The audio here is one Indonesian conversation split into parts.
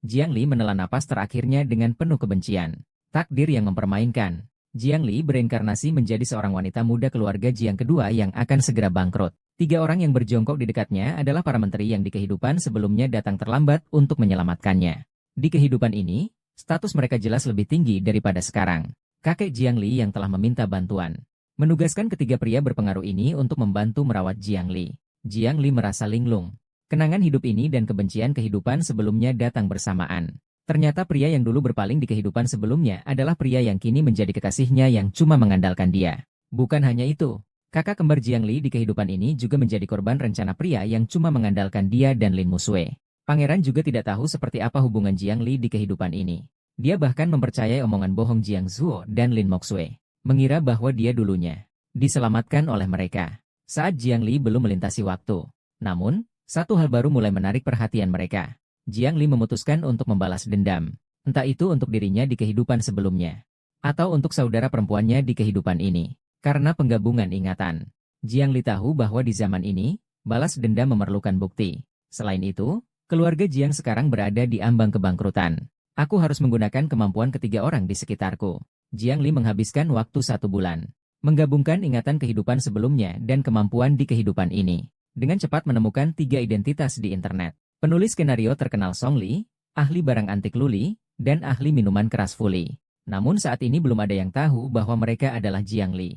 Jiang Li menelan napas terakhirnya dengan penuh kebencian. Takdir yang mempermainkan. Jiang Li bereinkarnasi menjadi seorang wanita muda keluarga Jiang kedua yang akan segera bangkrut. 3 orang yang berjongkok di dekatnya adalah para menteri yang di kehidupan sebelumnya datang terlambat untuk menyelamatkannya. Di kehidupan ini, status mereka jelas lebih tinggi daripada sekarang. Kakek Jiang Li yang telah meminta bantuan menugaskan ketiga pria berpengaruh ini untuk membantu merawat Jiang Li. Jiang Li merasa linglung. Kenangan hidup ini dan kebencian kehidupan sebelumnya datang bersamaan. Ternyata pria yang dulu berpaling di kehidupan sebelumnya adalah pria yang kini menjadi kekasihnya yang cuma mengandalkan dia. Bukan hanya itu, kakak kembar Jiang Li di kehidupan ini juga menjadi korban rencana pria yang cuma mengandalkan dia dan Lin Musue. Pangeran juga tidak tahu seperti apa hubungan Jiang Li di kehidupan ini. Dia bahkan mempercayai omongan bohong Jiang Zuo dan Lin Moxue, mengira bahwa dia dulunya diselamatkan oleh mereka saat Jiang Li belum melintasi waktu. Namun, satu hal baru mulai menarik perhatian mereka. Jiang Li memutuskan untuk membalas dendam, entah itu untuk dirinya di kehidupan sebelumnya, atau untuk saudara perempuannya di kehidupan ini. Karena penggabungan ingatan, Jiang Li tahu bahwa di zaman ini, balas dendam memerlukan bukti. Selain itu, keluarga Jiang sekarang berada di ambang kebangkrutan. Aku harus menggunakan kemampuan ketiga orang di sekitarku. Jiang Li menghabiskan waktu 1 bulan, menggabungkan ingatan kehidupan sebelumnya dan kemampuan di kehidupan ini. Dengan cepat menemukan 3 identitas di internet. Penulis skenario terkenal Song Li, ahli barang antik Luli, dan ahli minuman keras Fuli. Namun saat ini belum ada yang tahu bahwa mereka adalah Jiang Li.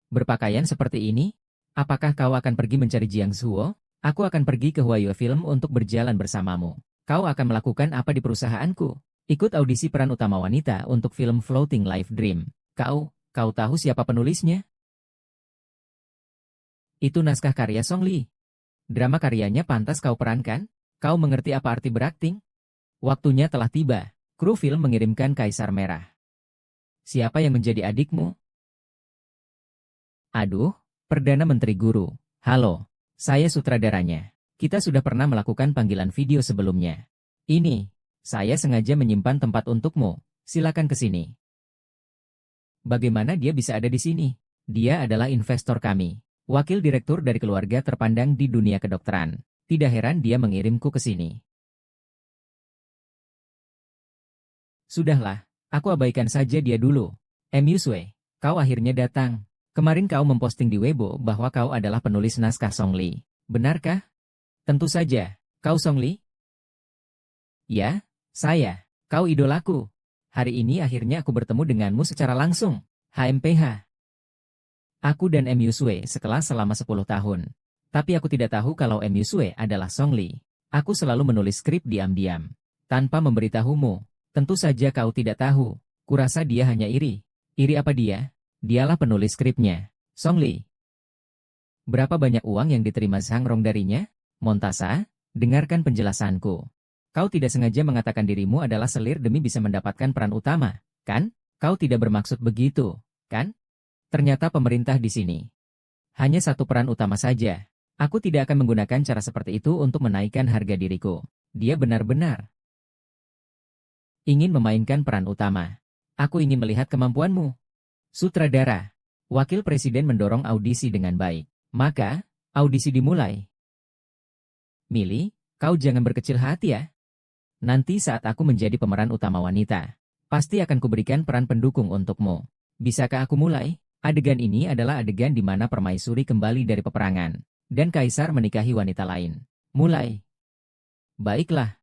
Berpakaian seperti ini? Apakah kau akan pergi mencari Jiang Zuo? Aku akan pergi ke Huayu Film untuk berjalan bersamamu. Kau akan melakukan apa di perusahaanku? Ikut audisi peran utama wanita untuk film Floating Life Dream. Kau tahu siapa penulisnya? Itu naskah karya Song Li. Drama karyanya pantas kau perankan? Kau mengerti apa arti berakting? Waktunya telah tiba. Kru film mengirimkan Kaisar Merah. Siapa yang menjadi adikmu? Aduh, Perdana Menteri Guru. Halo, saya sutradaranya. Kita sudah pernah melakukan panggilan video sebelumnya. Ini, saya sengaja menyimpan tempat untukmu. Silakan ke sini. Bagaimana dia bisa ada di sini? Dia adalah investor kami. Wakil direktur dari keluarga terpandang di dunia kedokteran. Tidak heran dia mengirimku ke sini. Sudahlah, aku abaikan saja dia dulu. Yusue, kau akhirnya datang. Kemarin kau memposting di Weibo bahwa kau adalah penulis naskah Song Li. Benarkah? Tentu saja. Kau Song Li? Ya, saya. Kau idolaku. Hari ini akhirnya aku bertemu denganmu secara langsung. HMPH. Aku dan Yusue sekelas selama 10 tahun. Tapi aku tidak tahu kalau Yusue adalah Song Li. Aku selalu menulis skrip diam-diam. Tanpa memberitahumu. Tentu saja kau tidak tahu. Kurasa dia hanya iri. Iri apa dia? Dialah penulis skripnya. Song Li. Berapa banyak uang yang diterima Zhang Rong darinya? Montasa, dengarkan penjelasanku. Kau tidak sengaja mengatakan dirimu adalah selir demi bisa mendapatkan peran utama, kan? Kau tidak bermaksud begitu, kan? Ternyata pemerintah di sini hanya satu peran utama saja. Aku tidak akan menggunakan cara seperti itu untuk menaikkan harga diriku. Dia benar-benar ingin memainkan peran utama. Aku ingin melihat kemampuanmu. Sutradara. Wakil Presiden mendorong audisi dengan baik. Maka, audisi dimulai. Mili, kau jangan berkecil hati ya. Nanti saat aku menjadi pemeran utama wanita, pasti akan kuberikan peran pendukung untukmu. Bisakah aku mulai? Adegan ini adalah adegan di mana permaisuri kembali dari peperangan, dan kaisar menikahi wanita lain. Mulai. Baiklah.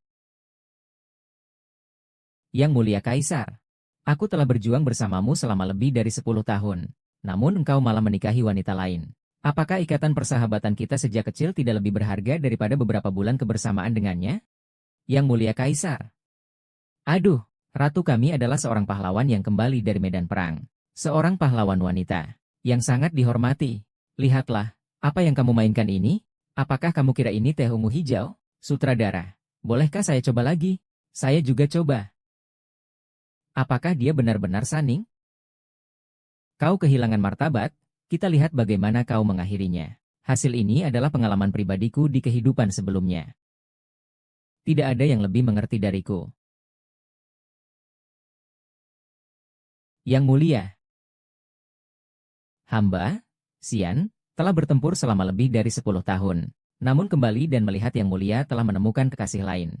Yang mulia kaisar, aku telah berjuang bersamamu selama lebih dari 10 tahun. Namun engkau malah menikahi wanita lain. Apakah ikatan persahabatan kita sejak kecil tidak lebih berharga daripada beberapa bulan kebersamaan dengannya? Yang mulia kaisar. Aduh, ratu kami adalah seorang pahlawan yang kembali dari medan perang. Seorang pahlawan wanita yang sangat dihormati. Lihatlah, apa yang kamu mainkan ini? Apakah kamu kira ini teh ungu hijau? Sutradara, bolehkah saya coba lagi? Saya juga coba. Apakah dia benar-benar Saning? Kau kehilangan martabat, kita lihat bagaimana kau mengakhirinya. Hasil ini adalah pengalaman pribadiku di kehidupan sebelumnya. Tidak ada yang lebih mengerti dariku. Yang mulia. Hamba, Xian, telah bertempur selama lebih dari 10 tahun. namun kembali dan melihat Yang Mulia telah menemukan kekasih lain.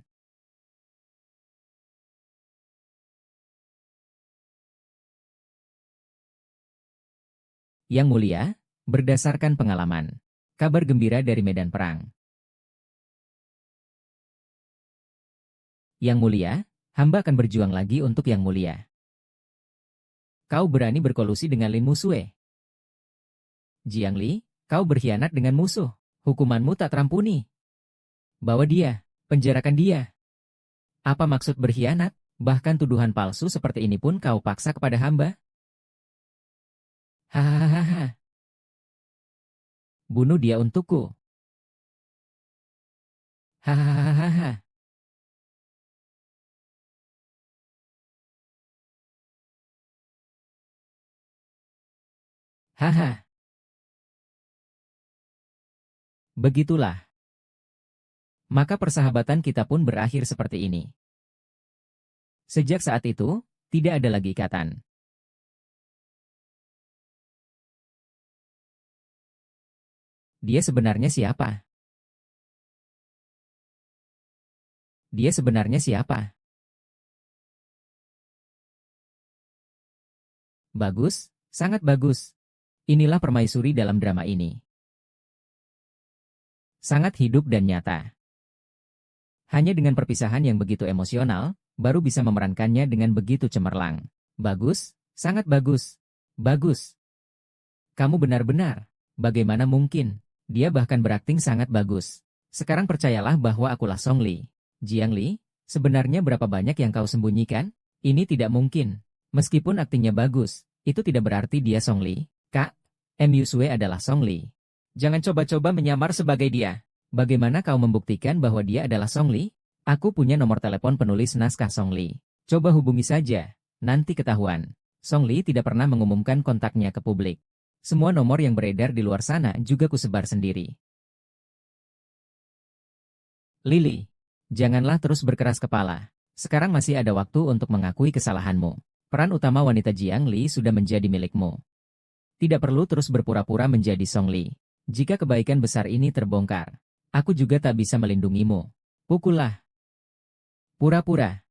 Yang Mulia, berdasarkan pengalaman. Kabar gembira dari medan perang. Yang Mulia, hamba akan berjuang lagi untuk Yang Mulia. Kau berani berkolusi dengan Lin Musue. Jiangli, kau berkhianat dengan musuh. Hukumanmu tak terampuni. Bawa dia, penjarakan dia. Apa maksud berkhianat? Bahkan tuduhan palsu seperti ini pun kau paksa kepada hamba? Hahaha. Bunuh dia untukku. Hahaha. Haha. Begitulah. Maka persahabatan kita pun berakhir seperti ini. Sejak saat itu, tidak ada lagi ikatan. Dia sebenarnya siapa? Dia sebenarnya siapa? Bagus, sangat bagus. Inilah permaisuri dalam drama ini. Sangat hidup dan nyata. Hanya dengan perpisahan yang begitu emosional, baru bisa memerankannya dengan begitu cemerlang. Bagus, sangat bagus. Bagus. Kamu benar-benar. Bagaimana mungkin? Dia bahkan berakting sangat bagus. Sekarang percayalah bahwa akulah Song Li. Jiang Li, sebenarnya berapa banyak yang kau sembunyikan? Ini tidak mungkin. Meskipun aktingnya bagus, itu tidak berarti dia Song Li. Kak, Yusue adalah Song Li. Jangan coba-coba menyamar sebagai dia. Bagaimana kau membuktikan bahwa dia adalah Song Li? Aku punya nomor telepon penulis naskah Song Li. Coba hubungi saja, nanti ketahuan. Song Li tidak pernah mengumumkan kontaknya ke publik. Semua nomor yang beredar di luar sana juga kusebar sendiri. Lily, janganlah terus berkeras kepala. Sekarang masih ada waktu untuk mengakui kesalahanmu. Peran utama wanita Jiang Li sudah menjadi milikmu. Tidak perlu terus berpura-pura menjadi Song Li. Jika kebaikan besar ini terbongkar, aku juga tak bisa melindungimu. Pukullah. Pura-pura.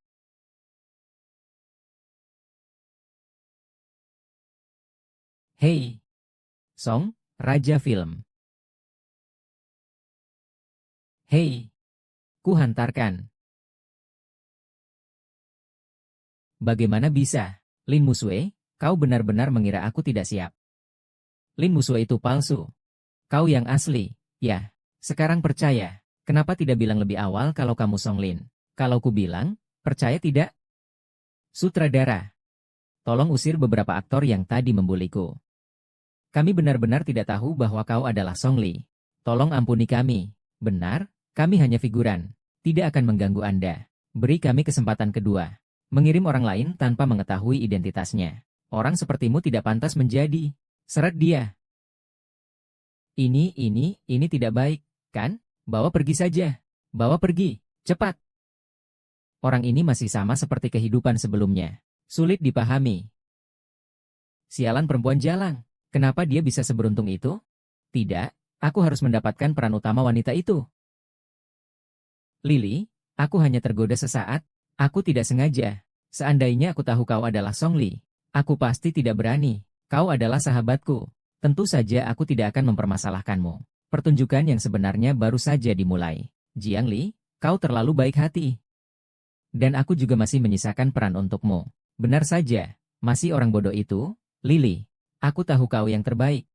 Hei. Song, Raja Film. Hei. Ku hantarkan. Bagaimana bisa? Lin Musue, kau benar-benar mengira aku tidak siap. Lin Musue itu palsu. Kau yang asli. Ya, sekarang percaya. Kenapa tidak bilang lebih awal kalau kamu Song Lin? Kalau ku bilang, percaya tidak? Sutradara. Tolong usir beberapa aktor yang tadi membuliku. Kami benar-benar tidak tahu bahwa kau adalah Song Li. Tolong ampuni kami. Benar, kami hanya figuran. Tidak akan mengganggu Anda. Beri kami kesempatan kedua. Mengirim orang lain tanpa mengetahui identitasnya. Orang sepertimu tidak pantas menjadi. Seret dia. Ini tidak baik, kan? Bawa pergi saja. Bawa pergi, cepat. Orang ini masih sama seperti kehidupan sebelumnya. Sulit dipahami. Sialan perempuan jalang. Kenapa dia bisa seberuntung itu? Tidak, aku harus mendapatkan peran utama wanita itu. Lily, aku hanya tergoda sesaat. Aku tidak sengaja. Seandainya aku tahu kau adalah Song Li, aku pasti tidak berani. Kau adalah sahabatku. Tentu saja aku tidak akan mempermasalahkanmu. Pertunjukan yang sebenarnya baru saja dimulai. Jiang Li, kau terlalu baik hati. Dan aku juga masih menyisakan peran untukmu. Benar saja, masih orang bodoh itu, Lily. Aku tahu kau yang terbaik.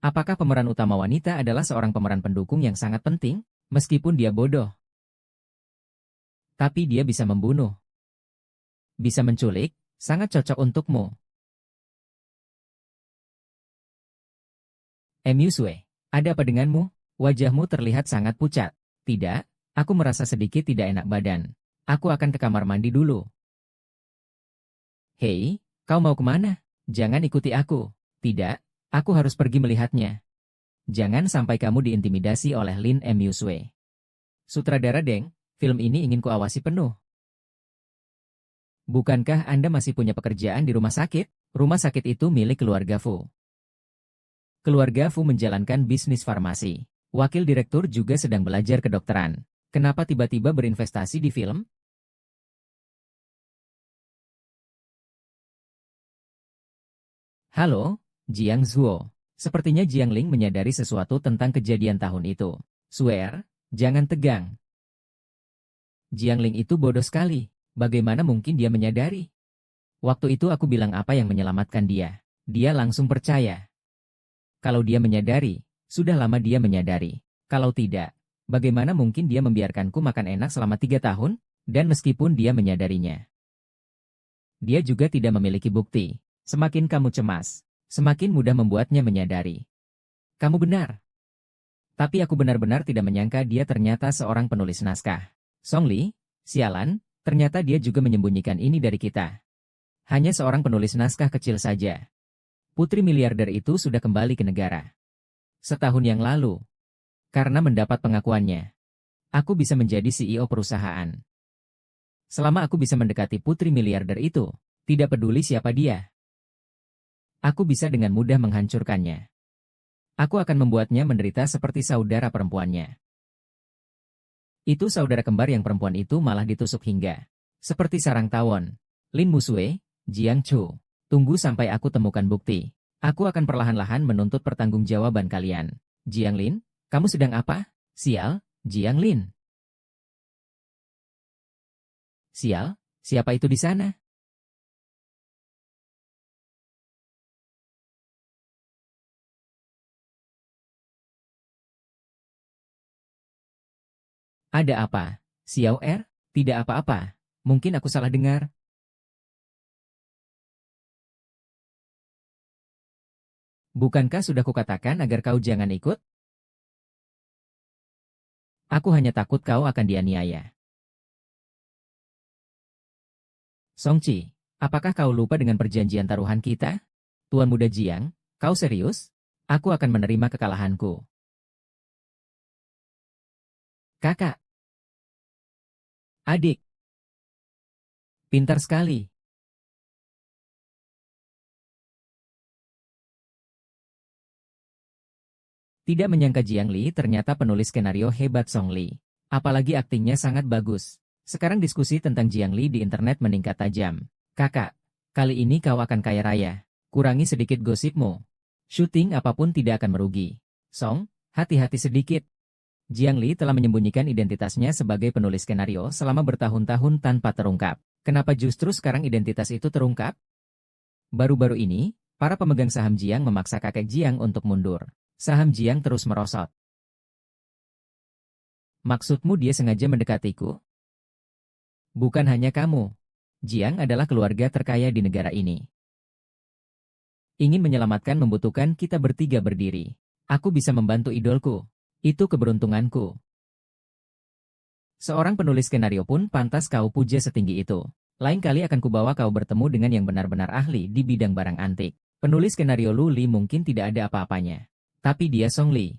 Apakah pemeran utama wanita adalah seorang pemeran pendukung yang sangat penting, meskipun dia bodoh? Tapi dia bisa membunuh. Bisa menculik, sangat cocok untukmu. Yusue, ada apa denganmu? Wajahmu terlihat sangat pucat. Tidak, aku merasa sedikit tidak enak badan. Aku akan ke kamar mandi dulu. Hei, kau mau kemana? Jangan ikuti aku. Tidak, aku harus pergi melihatnya. Jangan sampai kamu diintimidasi oleh Lin Yusue. Sutradara Deng, film ini ingin kuawasi penuh. Bukankah Anda masih punya pekerjaan di rumah sakit? Rumah sakit itu milik keluarga Fu. Keluarga Fu menjalankan bisnis farmasi. Wakil direktur juga sedang belajar kedokteran. Kenapa tiba-tiba berinvestasi di film? Halo, Jiang Zuo. Sepertinya Jiang Ling menyadari sesuatu tentang kejadian tahun itu. Swear, jangan tegang. Jiang Ling itu bodoh sekali. Bagaimana mungkin dia menyadari? Waktu itu aku bilang apa yang menyelamatkan dia. Dia langsung percaya. Kalau dia menyadari, sudah lama dia menyadari. Kalau tidak, bagaimana mungkin dia membiarkanku makan enak selama 3 tahun? Dan meskipun dia menyadarinya, dia juga tidak memiliki bukti. Semakin kamu cemas, semakin mudah membuatnya menyadari. Kamu benar. Tapi aku benar-benar tidak menyangka dia ternyata seorang penulis naskah. Song Li, sialan, ternyata dia juga menyembunyikan ini dari kita. Hanya seorang penulis naskah kecil saja. Putri miliarder itu sudah kembali ke negara. Setahun yang lalu. Karena mendapat pengakuannya, aku bisa menjadi CEO perusahaan. Selama aku bisa mendekati putri miliarder itu, tidak peduli siapa dia, aku bisa dengan mudah menghancurkannya. Aku akan membuatnya menderita seperti saudara perempuannya. Itu saudara kembar yang perempuan itu malah ditusuk hingga seperti sarang tawon. Lin Musue, Jiang Chu, tunggu sampai aku temukan bukti. Aku akan perlahan-lahan menuntut pertanggungjawaban kalian. Jiang Lin, kamu sedang apa? Sial, Jiang Lin. Sial, siapa itu di sana? Ada apa? Xiao Er? Tidak apa-apa. Mungkin aku salah dengar. Bukankah sudah kukatakan agar kau jangan ikut? Aku hanya takut kau akan dianiaya. Songqi, apakah kau lupa dengan perjanjian taruhan kita? Tuan Muda Jiang, kau serius? Aku akan menerima kekalahanku. Kakak, adik, pintar sekali. Tidak menyangka Jiang Li ternyata penulis skenario hebat Song Li. Apalagi aktingnya sangat bagus. Sekarang diskusi tentang Jiang Li di internet meningkat tajam. Kakak, kali ini kau akan kaya raya. Kurangi sedikit gosipmu. Syuting apapun tidak akan merugi. Song, hati-hati sedikit. Jiang Li telah menyembunyikan identitasnya sebagai penulis skenario selama bertahun-tahun tanpa terungkap. Kenapa justru sekarang identitas itu terungkap? Baru-baru ini, para pemegang saham Jiang memaksa kakek Jiang untuk mundur. Saham Jiang terus merosot. Maksudmu dia sengaja mendekatiku? Bukan hanya kamu. Jiang adalah keluarga terkaya di negara ini. Ingin menyelamatkan membutuhkan kita bertiga berdiri. Aku bisa membantu idolku. Itu keberuntunganku. Seorang penulis skenario pun pantas kau puja setinggi itu. Lain kali akan kubawa kau bertemu dengan yang benar-benar ahli di bidang barang antik. Penulis skenario Lu Li mungkin tidak ada apa-apanya. Tapi dia Song Li.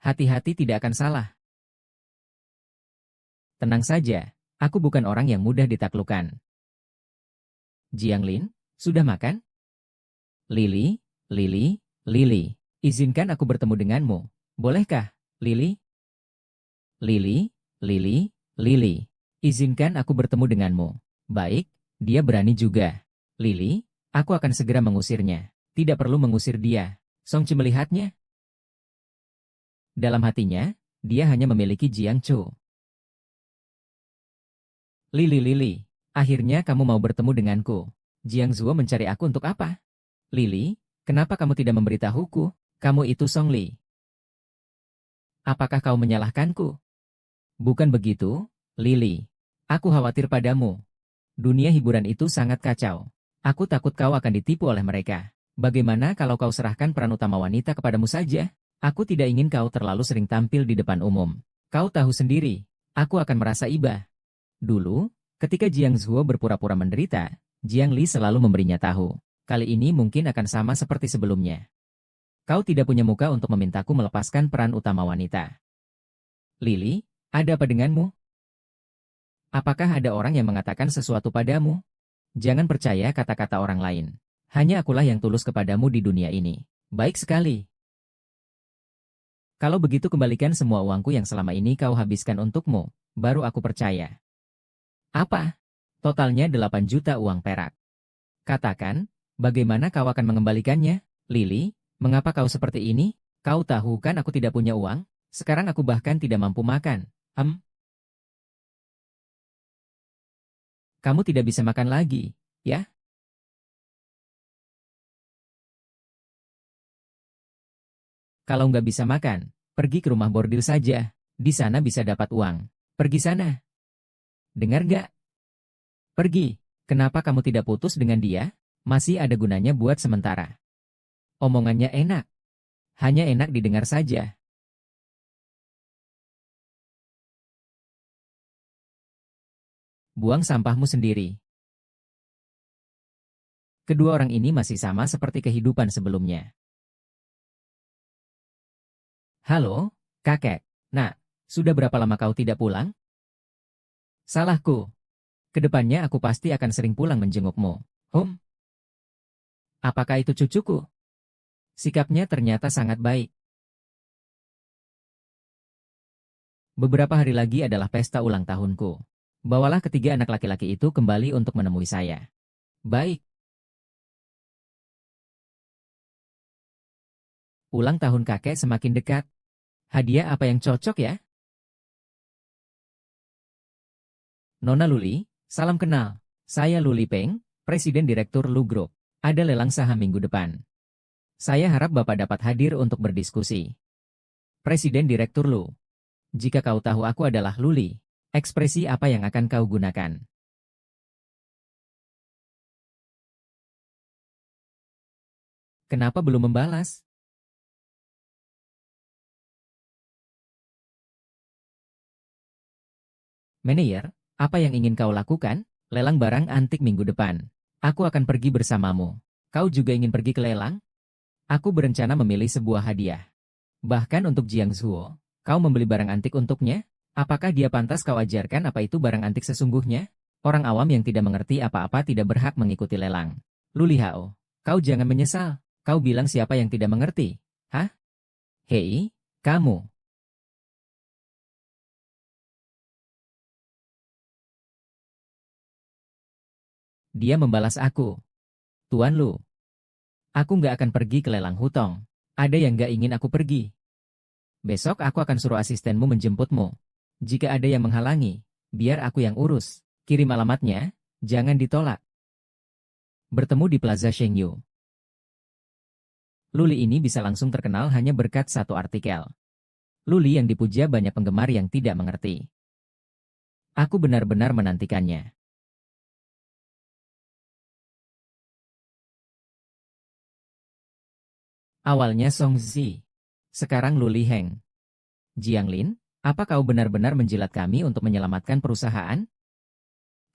Hati-hati tidak akan salah. Tenang saja, aku bukan orang yang mudah ditaklukkan. Jiang Lin, sudah makan? Lili, Lili, Lili, izinkan aku bertemu denganmu. Bolehkah, Lili? Lili, Lili, Lili, izinkan aku bertemu denganmu. Baik, dia berani juga. Lili, aku akan segera mengusirnya. Tidak perlu mengusir dia. Songqi melihatnya. Dalam hatinya, dia hanya memiliki Jiang Chu. Lili, akhirnya kamu mau bertemu denganku. Jiang Zuo mencari aku untuk apa? Lili, kenapa kamu tidak memberitahuku? Kamu itu Song Li. Apakah kau menyalahkanku? Bukan begitu, Lili. Aku khawatir padamu. Dunia hiburan itu sangat kacau. Aku takut kau akan ditipu oleh mereka. Bagaimana kalau kau serahkan peran utama wanita kepadamu saja? Aku tidak ingin kau terlalu sering tampil di depan umum. Kau tahu sendiri, aku akan merasa iba. Dulu, ketika Jiang Zuo berpura-pura menderita, Jiang Li selalu memberinya tahu. Kali ini mungkin akan sama seperti sebelumnya. Kau tidak punya muka untuk memintaku melepaskan peran utama wanita. Lili, ada apa denganmu? Apakah ada orang yang mengatakan sesuatu padamu? Jangan percaya kata-kata orang lain. Hanya akulah yang tulus kepadamu di dunia ini. Baik sekali. Kalau begitu kembalikan semua uangku yang selama ini kau habiskan untukmu, baru aku percaya. Apa? Totalnya 8 juta uang perak. Katakan, bagaimana kau akan mengembalikannya? Lily, mengapa kau seperti ini? Kau tahu kan aku tidak punya uang? Sekarang aku bahkan tidak mampu makan. Kamu tidak bisa makan lagi, ya? Kalau nggak bisa makan, pergi ke rumah bordil saja. Di sana bisa dapat uang. Pergi sana. Dengar nggak? Pergi. Kenapa kamu tidak putus dengan dia? Masih ada gunanya buat sementara. Omongannya enak. Hanya enak didengar saja. Buang sampahmu sendiri. Kedua orang ini masih sama seperti kehidupan sebelumnya. Halo, kakek. Nah, sudah berapa lama kau tidak pulang? Salahku. Kedepannya aku pasti akan sering pulang menjengukmu. Apakah itu cucuku? Sikapnya ternyata sangat baik. Beberapa hari lagi adalah pesta ulang tahunku. Bawalah ketiga anak laki-laki itu kembali untuk menemui saya. Baik. Ulang tahun kakek semakin dekat. Hadiah apa yang cocok ya? Nona Luli, salam kenal. Saya Luli Peng, Presiden Direktur Lu Group. Ada lelang saham minggu depan. Saya harap Bapak dapat hadir untuk berdiskusi. Presiden Direktur Lu. Jika kau tahu aku adalah Luli, ekspresi apa yang akan kau gunakan? Kenapa belum membalas? Manajer, apa yang ingin kau lakukan? Lelang barang antik minggu depan. Aku akan pergi bersamamu. Kau juga ingin pergi ke lelang? Aku berencana memilih sebuah hadiah. Bahkan untuk Jiang Zuo, kau membeli barang antik untuknya? Apakah dia pantas kau ajarkan apa itu barang antik sesungguhnya? Orang awam yang tidak mengerti apa-apa tidak berhak mengikuti lelang. Luli Hao, kau jangan menyesal. Kau bilang siapa yang tidak mengerti? Hah? Hei, kamu. Dia membalas aku. Tuan Lu, aku nggak akan pergi ke lelang hutong. Ada yang nggak ingin aku pergi. Besok aku akan suruh asistenmu menjemputmu. Jika ada yang menghalangi, biar aku yang urus. Kirim alamatnya, jangan ditolak. Bertemu di Plaza Shengyu. Luli ini bisa langsung terkenal hanya berkat satu artikel. Luli yang dipuja banyak penggemar yang tidak mengerti. Aku benar-benar menantikannya. Awalnya Song Zi. Sekarang Luli Heng. Jianglin, apa kau benar-benar menjilat kami untuk menyelamatkan perusahaan?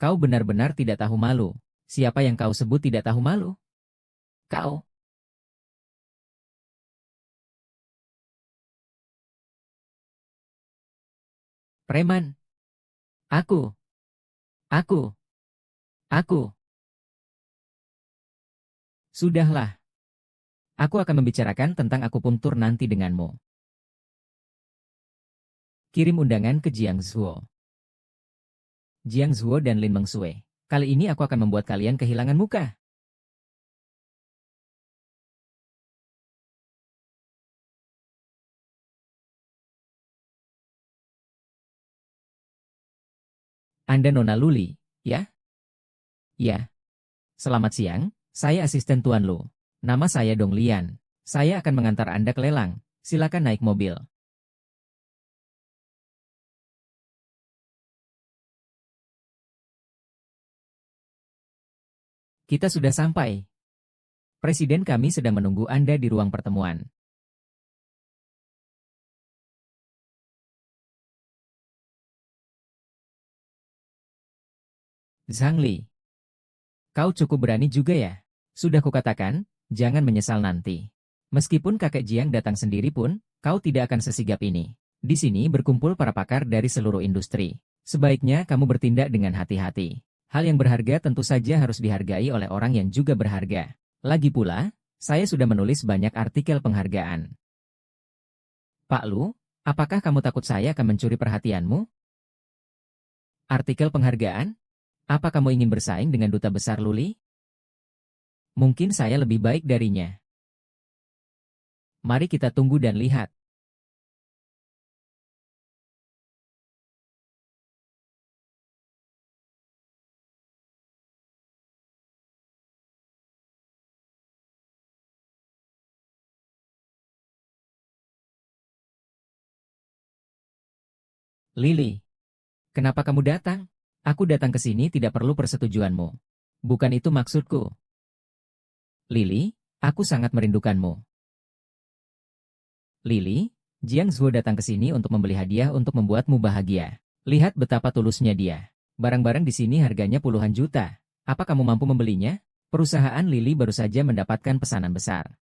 Kau benar-benar tidak tahu malu. Siapa yang kau sebut tidak tahu malu? Kau. Preman. Aku. Aku. Aku. Sudahlah. Aku akan membicarakan tentang akupuntur nanti denganmu. Kirim undangan ke Jiang Zuo. Jiang Zuo dan Lin Mengsue. Kali ini aku akan membuat kalian kehilangan muka. Anda Nona Luli, ya? Ya. Selamat siang, saya asisten Tuan Lu. Nama saya Dong Lian. Saya akan mengantar Anda ke lelang. Silakan naik mobil. Kita sudah sampai. Presiden kami sedang menunggu Anda di ruang pertemuan. Zhang Li, kau cukup berani juga ya? Sudah kukatakan, jangan menyesal nanti. Meskipun kakek Jiang datang sendiri pun, kau tidak akan sesigap ini. Di sini berkumpul para pakar dari seluruh industri. Sebaiknya kamu bertindak dengan hati-hati. Hal yang berharga tentu saja harus dihargai oleh orang yang juga berharga. Lagi pula, saya sudah menulis banyak artikel penghargaan. Pak Lu, apakah kamu takut saya akan mencuri perhatianmu? Artikel penghargaan? Apa kamu ingin bersaing dengan duta besar Luli? Mungkin saya lebih baik darinya. Mari kita tunggu dan lihat. Lily, kenapa kamu datang? Aku datang ke sini tidak perlu persetujuanmu. Bukan itu maksudku. Lily, aku sangat merindukanmu. Lily, Jiang Zhuo datang ke sini untuk membeli hadiah untuk membuatmu bahagia. Lihat betapa tulusnya dia. Barang-barang di sini harganya puluhan juta. Apa kamu mampu membelinya? Perusahaan Lily baru saja mendapatkan pesanan besar.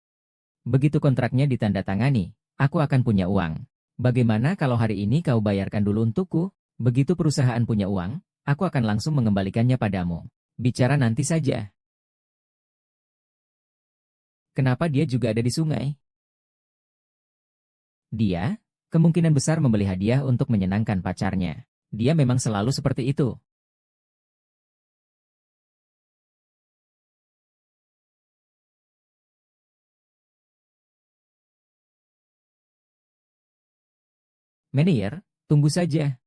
Begitu kontraknya ditandatangani, aku akan punya uang. Bagaimana kalau hari ini kau bayarkan dulu untukku? Begitu perusahaan punya uang, aku akan langsung mengembalikannya padamu. Bicara nanti saja. Kenapa dia juga ada di sungai? Dia, kemungkinan besar membeli hadiah untuk menyenangkan pacarnya. Dia memang selalu seperti itu. Menier, tunggu saja.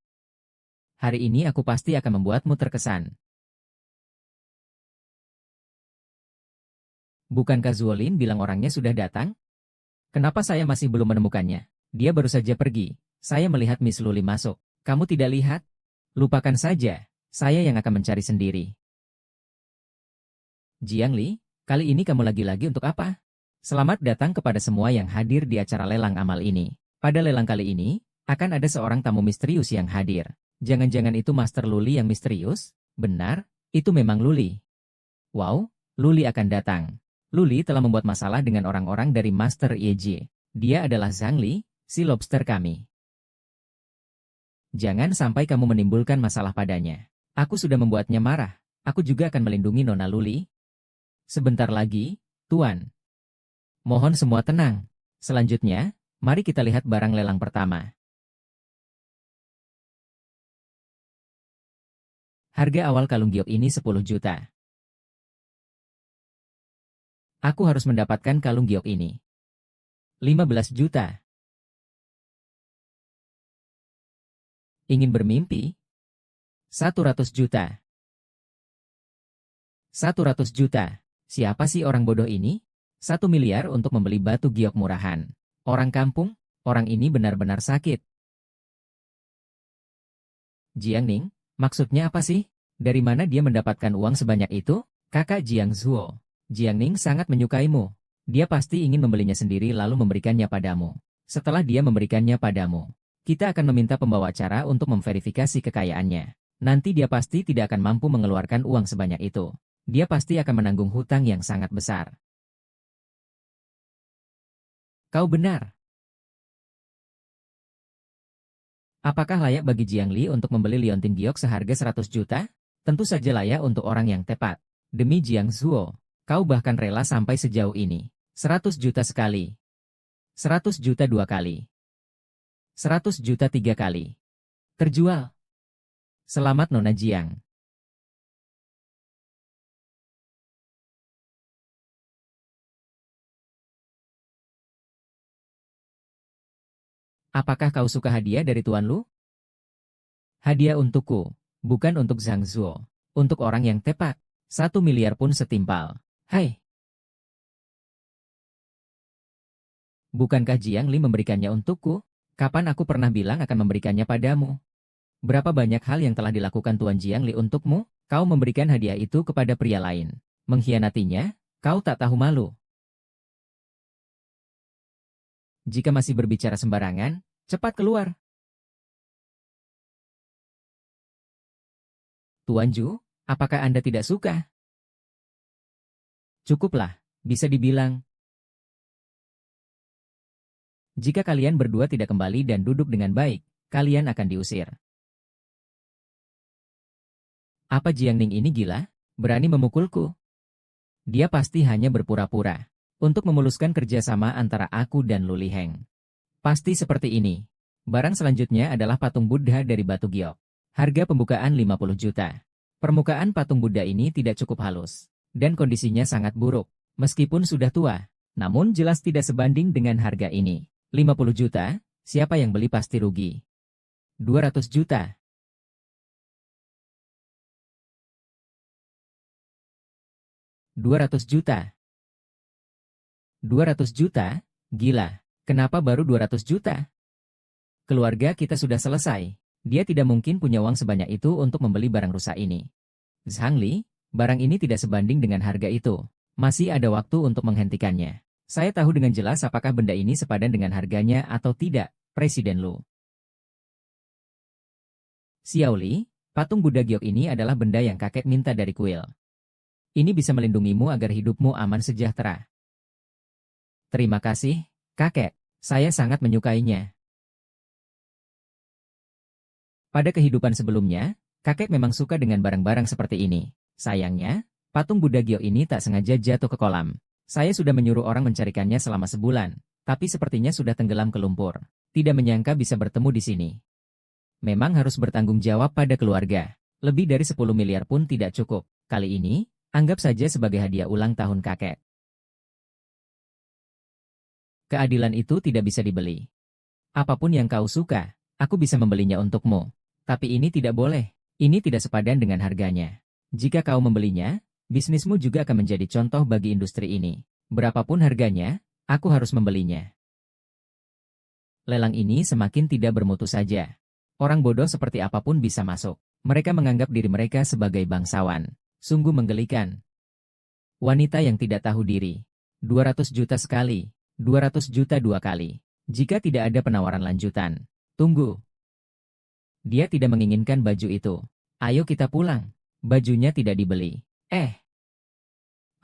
Hari ini aku pasti akan membuatmu terkesan. Bukankah Zuolin bilang orangnya sudah datang? Kenapa saya masih belum menemukannya? Dia baru saja pergi. Saya melihat Miss Luli masuk. Kamu tidak lihat? Lupakan saja. Saya yang akan mencari sendiri. Jiang Li, kali ini kamu lagi-lagi untuk apa? Selamat datang kepada semua yang hadir di acara lelang amal ini. Pada lelang kali ini, akan ada seorang tamu misterius yang hadir. Jangan-jangan itu Master Luli yang misterius? Benar, itu memang Luli. Wow, Luli akan datang. Luli telah membuat masalah dengan orang-orang dari Master Yeji. Dia adalah Zhang Li, si lobster kami. Jangan sampai kamu menimbulkan masalah padanya. Aku sudah membuatnya marah. Aku juga akan melindungi Nona Luli. Sebentar lagi, Tuan. Mohon semua tenang. Selanjutnya, mari kita lihat barang lelang pertama. Harga awal kalung giok ini 10 juta. Aku harus mendapatkan kalung giok ini. 15 juta. Ingin bermimpi? 100 juta. 100 juta. Siapa sih orang bodoh ini? 1 miliar untuk membeli batu giok murahan. Orang kampung? Orang ini benar-benar sakit. Jiang Ning, maksudnya apa sih? Dari mana dia mendapatkan uang sebanyak itu? Kakak Jiang Zhuo. Jiang Ning sangat menyukaimu. Dia pasti ingin membelinya sendiri lalu memberikannya padamu. Setelah dia memberikannya padamu, kita akan meminta pembawa acara untuk memverifikasi kekayaannya. Nanti dia pasti tidak akan mampu mengeluarkan uang sebanyak itu. Dia pasti akan menanggung hutang yang sangat besar. Kau benar. Apakah layak bagi Jiang Li untuk membeli liontin giok seharga 100 juta? Tentu saja layak untuk orang yang tepat. Demi Jiang Zhuo, kau bahkan rela sampai sejauh ini. 100 juta sekali. 100 juta 2 kali. 100 juta 3 kali. Terjual. Selamat Nona Jiang. Apakah kau suka hadiah dari Tuan Lu? Hadiah untukku, bukan untuk Zhang Zuo. Untuk orang yang tepat, 1 miliar pun setimpal. Hai, bukankah Jiang Li memberikannya untukku? Kapan aku pernah bilang akan memberikannya padamu? Berapa banyak hal yang telah dilakukan Tuan Jiang Li untukmu? Kau memberikan hadiah itu kepada pria lain. Mengkhianatinya, kau tak tahu malu. Jika masih berbicara sembarangan, cepat keluar. Tuan Ju, apakah Anda tidak suka? Cukuplah, bisa dibilang. Jika kalian berdua tidak kembali dan duduk dengan baik, kalian akan diusir. Apa Jiang Ning ini gila? Berani memukulku? Dia pasti hanya berpura-pura untuk memuluskan kerjasama antara aku dan Luli Heng. Pasti seperti ini. Barang selanjutnya adalah patung Buddha dari batu giok. Harga pembukaan 50 juta. Permukaan patung Buddha ini tidak cukup halus, dan kondisinya sangat buruk. Meskipun sudah tua, namun jelas tidak sebanding dengan harga ini. 50 juta, siapa yang beli pasti rugi. 200 juta. 200 juta. 200 juta? Gila. Kenapa baru 200 juta? Keluarga kita sudah selesai. Dia tidak mungkin punya uang sebanyak itu untuk membeli barang rusak ini. Zhang Li, barang ini tidak sebanding dengan harga itu. Masih ada waktu untuk menghentikannya. Saya tahu dengan jelas apakah benda ini sepadan dengan harganya atau tidak, Presiden Lu. Xiao Li, patung Buddha giok ini adalah benda yang kakek minta dari kuil. Ini bisa melindungimu agar hidupmu aman sejahtera. Terima kasih, kakek. Saya sangat menyukainya. Pada kehidupan sebelumnya, kakek memang suka dengan barang-barang seperti ini. Sayangnya, patung Buddha giok ini tak sengaja jatuh ke kolam. Saya sudah menyuruh orang mencarikannya selama sebulan, tapi sepertinya sudah tenggelam ke lumpur. Tidak menyangka bisa bertemu di sini. Memang harus bertanggung jawab pada keluarga. Lebih dari 10 miliar pun tidak cukup. Kali ini, anggap saja sebagai hadiah ulang tahun kakek. Keadilan itu tidak bisa dibeli. Apapun yang kau suka, aku bisa membelinya untukmu. Tapi ini tidak boleh. Ini tidak sepadan dengan harganya. Jika kau membelinya, bisnismu juga akan menjadi contoh bagi industri ini. Berapapun harganya, aku harus membelinya. Lelang ini semakin tidak bermutu saja. Orang bodoh seperti apapun bisa masuk. Mereka menganggap diri mereka sebagai bangsawan. Sungguh menggelikan. Wanita yang tidak tahu diri. 200 juta sekali. 200 juta 2 kali. Jika tidak ada penawaran lanjutan. Tunggu. Dia tidak menginginkan baju itu. Ayo kita pulang. Bajunya tidak dibeli.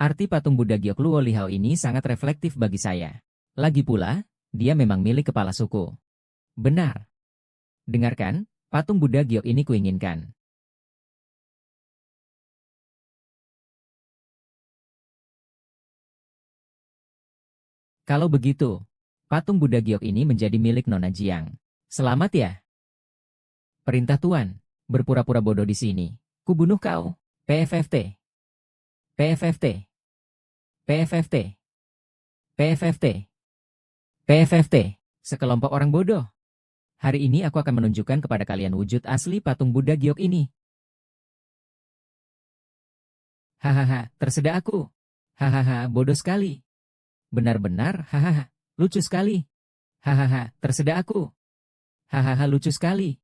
Arti patung Buddha giok Luo Lihao ini sangat reflektif bagi saya. Lagi pula, dia memang milik kepala suku. Benar. Dengarkan, patung Buddha giok ini kuinginkan. Kalau begitu, patung Buddha giok ini menjadi milik Nona Jiang. Selamat ya. Perintah Tuan, berpura-pura bodoh di sini. Kubunuh kau. PFFT. PFFT. PFFT. PFFT. PFFT. Sekelompok orang bodoh. Hari ini aku akan menunjukkan kepada kalian wujud asli patung Buddha giok ini. Hahaha, tersedak aku. Hahaha, bodoh sekali. Benar-benar, hahaha, lucu sekali. Hahaha, tersedak aku. Hahaha, lucu sekali.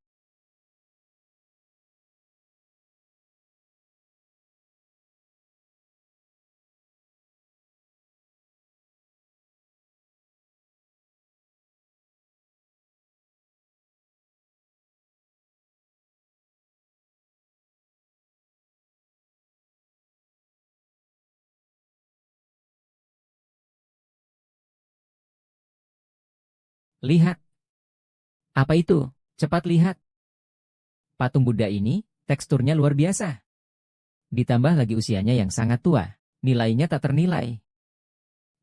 Lihat. Apa itu? Cepat lihat. Patung Buddha ini, teksturnya luar biasa. Ditambah lagi usianya yang sangat tua. Nilainya tak ternilai.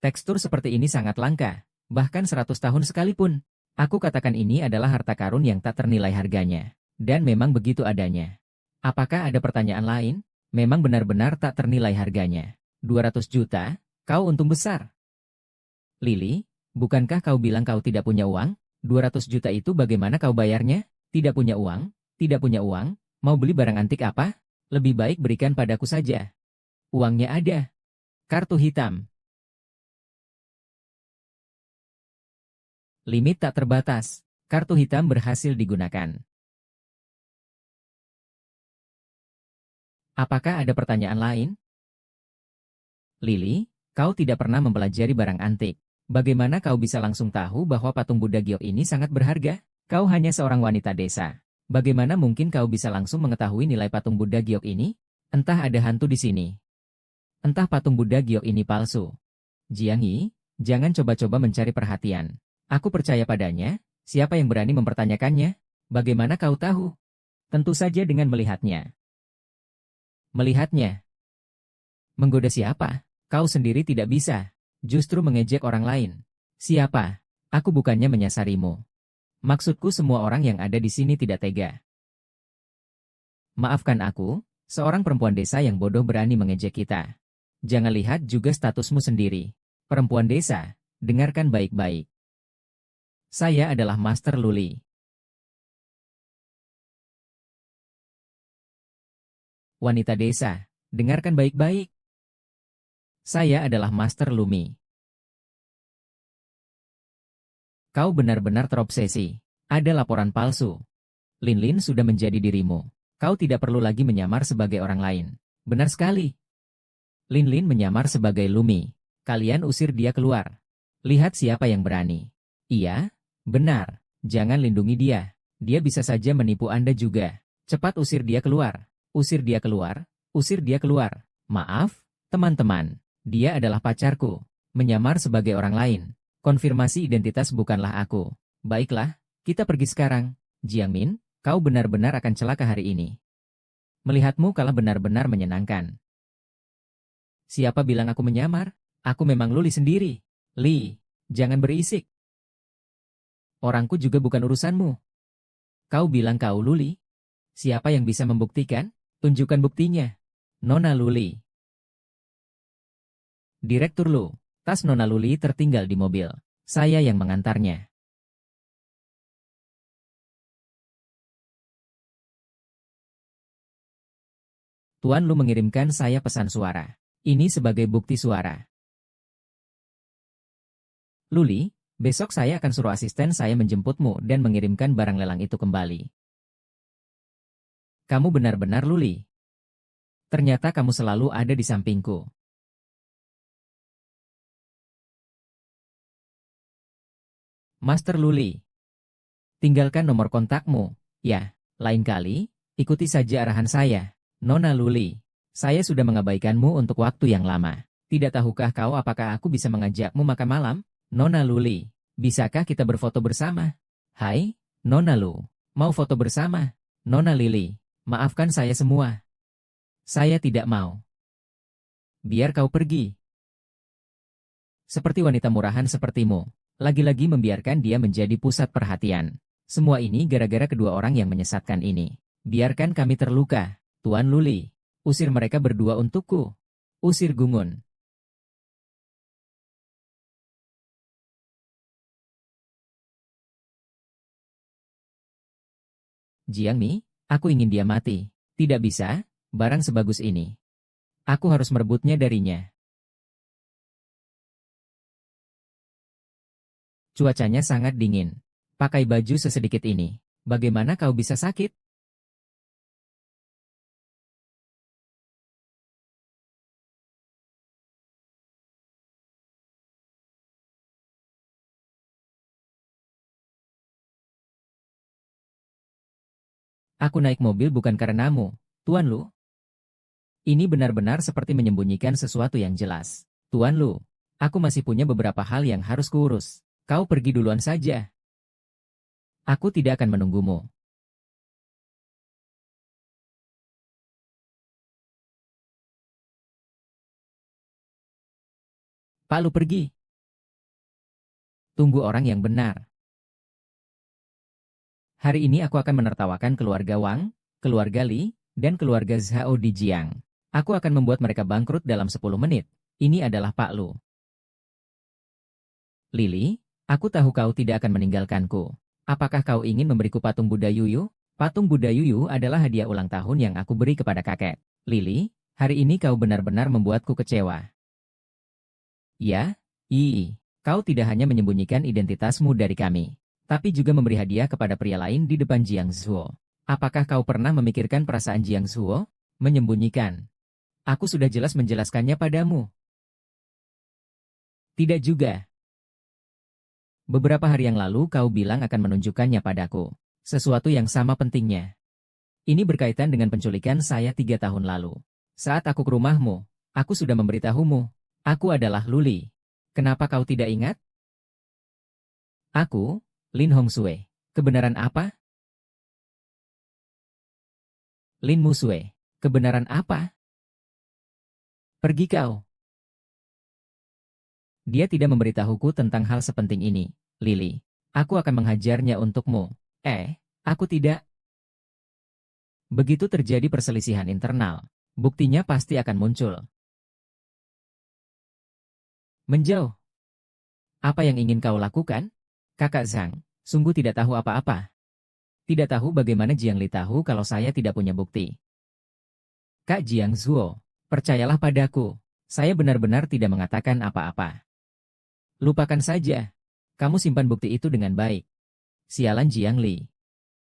Tekstur seperti ini sangat langka. Bahkan 100 tahun sekalipun. Aku katakan ini adalah harta karun yang tak ternilai harganya. Dan memang begitu adanya. Apakah ada pertanyaan lain? Memang benar-benar tak ternilai harganya. 200 juta? Kau untung besar. Lily, bukankah kau bilang kau tidak punya uang? 200 juta itu bagaimana kau bayarnya? Tidak punya uang? Tidak punya uang? Mau beli barang antik apa? Lebih baik berikan padaku saja. Uangnya ada. Kartu hitam. Limit tak terbatas. Kartu hitam berhasil digunakan. Apakah ada pertanyaan lain? Lily, kau tidak pernah mempelajari barang antik. Bagaimana kau bisa langsung tahu bahwa patung Buddha giok ini sangat berharga? Kau hanya seorang wanita desa. Bagaimana mungkin kau bisa langsung mengetahui nilai patung Buddha giok ini? Entah ada hantu di sini. Entah patung Buddha giok ini palsu. Jiang Yi, jangan coba-coba mencari perhatian. Aku percaya padanya. Siapa yang berani mempertanyakannya? Bagaimana kau tahu? Tentu saja dengan melihatnya. Melihatnya. Menggoda siapa? Kau sendiri tidak bisa. Justru mengejek orang lain. Siapa? Aku bukannya menyasarimu. Maksudku semua orang yang ada di sini tidak tega. Maafkan aku, seorang perempuan desa yang bodoh berani mengejek kita. Jangan lihat juga statusmu sendiri. Perempuan desa, dengarkan baik-baik. Saya adalah Master Luli. Wanita desa, dengarkan baik-baik. Saya adalah Master Lumi. Kau benar-benar terobsesi. Ada laporan palsu. Lin sudah menjadi dirimu. Kau tidak perlu lagi menyamar sebagai orang lain. Benar sekali. Lin menyamar sebagai Lumi. Kalian usir dia keluar. Lihat siapa yang berani. Iya, benar. Jangan lindungi dia. Dia bisa saja menipu Anda juga. Cepat usir dia keluar. Usir dia keluar. Usir dia keluar. Maaf, teman-teman. Dia adalah pacarku. Menyamar sebagai orang lain. Konfirmasi identitas bukanlah aku. Baiklah, kita pergi sekarang. Jiangmin, kau benar-benar akan celaka hari ini. Melihatmu kalah benar-benar menyenangkan. Siapa bilang aku menyamar? Aku memang Luli sendiri. Li, jangan berisik. Orangku juga bukan urusanmu. Kau bilang kau Luli? Siapa yang bisa membuktikan? Tunjukkan buktinya. Nona Luli. Direktur Lu. Tas Nona Luli tertinggal di mobil. Saya yang mengantarnya. Tuan Lu mengirimkan saya pesan suara. Ini sebagai bukti suara. Luli, besok saya akan suruh asisten saya menjemputmu dan mengirimkan barang lelang itu kembali. Kamu benar-benar Luli. Ternyata kamu selalu ada di sampingku. Master Luli. Tinggalkan nomor kontakmu. Ya, lain kali, ikuti saja arahan saya. Nona Luli. Saya sudah mengabaikanmu untuk waktu yang lama. Tidak tahukah kau apakah aku bisa mengajakmu makan malam? Nona Luli. Bisakah kita berfoto bersama? Hai, Nona Lu. Mau foto bersama? Nona Lili. Maafkan saya semua. Saya tidak mau. Biar kau pergi. Seperti wanita murahan sepertimu. Lagi-lagi membiarkan dia menjadi pusat perhatian. Semua ini gara-gara kedua orang yang menyesatkan ini. Biarkan kami terluka, Tuan Luli. Usir mereka berdua untukku. Usir Gungun. Jiangmi, aku ingin dia mati. Tidak bisa, barang sebagus ini. Aku harus merebutnya darinya. Cuacanya sangat dingin. Pakai baju sesedikit ini. Bagaimana kau bisa sakit? Aku naik mobil bukan karenamu, Tuan Lu. Ini benar-benar seperti menyembunyikan sesuatu yang jelas. Tuan Lu, aku masih punya beberapa hal yang harus kuurus. Kau pergi duluan saja. Aku tidak akan menunggumu. Pak Lu pergi. Tunggu orang yang benar. Hari ini aku akan menertawakan keluarga Wang, keluarga Li, dan keluarga Zhao di Jiang. Aku akan membuat mereka bangkrut dalam 10 menit. Ini adalah Pak Lu. Lili, aku tahu kau tidak akan meninggalkanku. Apakah kau ingin memberiku patung Buddha Yuyu? Patung Buddha Yuyu adalah hadiah ulang tahun yang aku beri kepada kakek. Lili, hari ini kau benar-benar membuatku kecewa. Ya, kau tidak hanya menyembunyikan identitasmu dari kami, tapi juga memberi hadiah kepada pria lain di depan Jiang Zhuo. Apakah kau pernah memikirkan perasaan Jiang Zhuo? Menyembunyikan. Aku sudah jelas menjelaskannya padamu. Tidak juga. Beberapa hari yang lalu kau bilang akan menunjukkannya padaku. Sesuatu yang sama pentingnya. Ini berkaitan dengan penculikan saya 3 tahun lalu. Saat aku ke rumahmu, aku sudah memberitahumu. Aku adalah Luli. Kenapa kau tidak ingat? Aku, Lin Hongsue. Kebenaran apa? Lin Musue. Kebenaran apa? Pergi kau. Dia tidak memberitahuku tentang hal sepenting ini. Lily. Aku akan menghajarnya untukmu. Aku tidak. Begitu terjadi perselisihan internal, buktinya pasti akan muncul. Menjauh. Apa yang ingin kau lakukan? Kakak Zhang, sungguh tidak tahu apa-apa. Tidak tahu bagaimana Jiang Li tahu kalau saya tidak punya bukti. Kak Jiang Zuo, percayalah padaku. Saya benar-benar tidak mengatakan apa-apa. Lupakan saja. Kamu simpan bukti itu dengan baik. Sialan Jiang Li.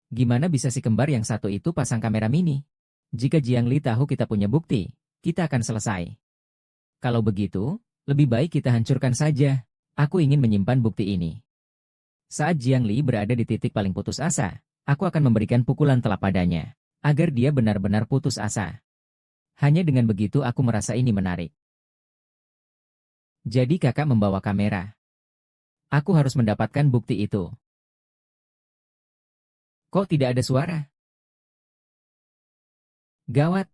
Gimana bisa si kembar yang satu itu pasang kamera mini? Jika Jiang Li tahu kita punya bukti, kita akan selesai. Kalau begitu, lebih baik kita hancurkan saja. Aku ingin menyimpan bukti ini. Saat Jiang Li berada di titik paling putus asa, aku akan memberikan pukulan telak padanya, agar dia benar-benar putus asa. Hanya dengan begitu aku merasa ini menarik. Jadi kakak membawa kamera. Aku harus mendapatkan bukti itu. Kok tidak ada suara? Gawat.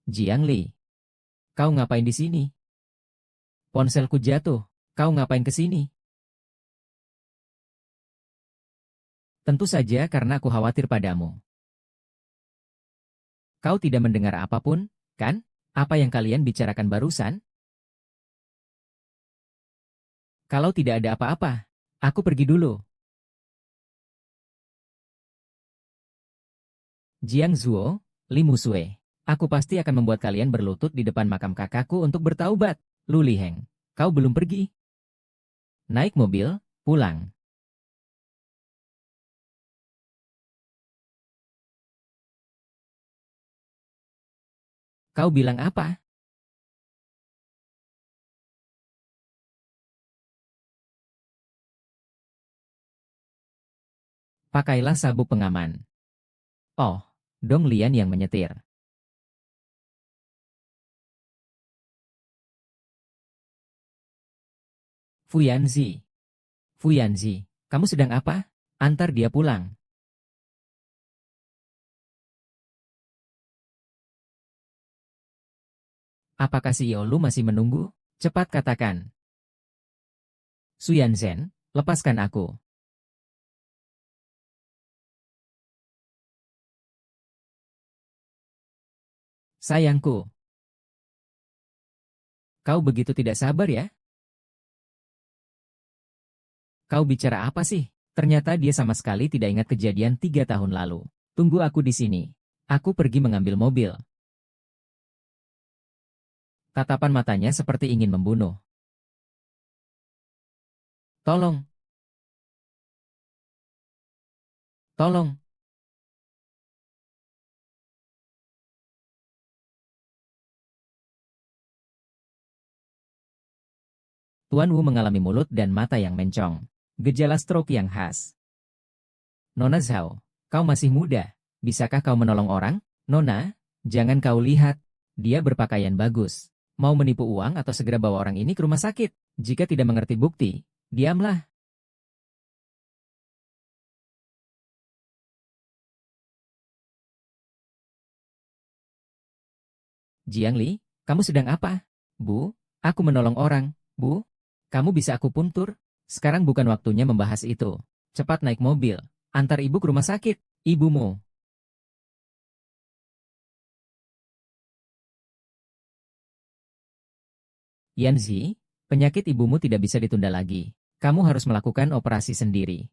Jiang Li, kau ngapain di sini? Ponselku jatuh. Kau ngapain ke sini? Tentu saja karena aku khawatir padamu. Kau tidak mendengar apapun, kan? Apa yang kalian bicarakan barusan? Kalau tidak ada apa-apa, aku pergi dulu. Jiang Zuo, Li Musue. Aku pasti akan membuat kalian berlutut di depan makam kakakku untuk bertaubat. Lu Liheng, kau belum pergi? Naik mobil, pulang. Kau bilang apa? Pakailah sabuk pengaman. Oh, Dong Lian yang menyetir. Fuyanzi. Fuyanzi, kamu sedang apa? Antar dia pulang. Apakah CEO lu masih menunggu? Cepat katakan. Suyanzen, lepaskan aku. Sayangku. Kau begitu tidak sabar ya? Kau bicara apa sih? Ternyata dia sama sekali tidak ingat kejadian 3 tahun lalu. Tunggu aku di sini. Aku pergi mengambil mobil. Tatapan matanya seperti ingin membunuh. Tolong, tolong. Tuan Wu mengalami mulut dan mata yang mencong. Gejala stroke yang khas. Nona Zhao, kau masih muda. Bisakah kau menolong orang? Nona, jangan kau lihat. Dia berpakaian bagus. Mau menipu uang atau segera bawa orang ini ke rumah sakit? Jika tidak mengerti bukti, diamlah. Jiang Li, kamu sedang apa? Bu, aku menolong orang. Bu, kamu bisa aku puntur? Sekarang bukan waktunya membahas itu. Cepat naik mobil. Antar ibu ke rumah sakit. Ibumu. Yanzi, penyakit ibumu tidak bisa ditunda lagi. Kamu harus melakukan operasi sendiri.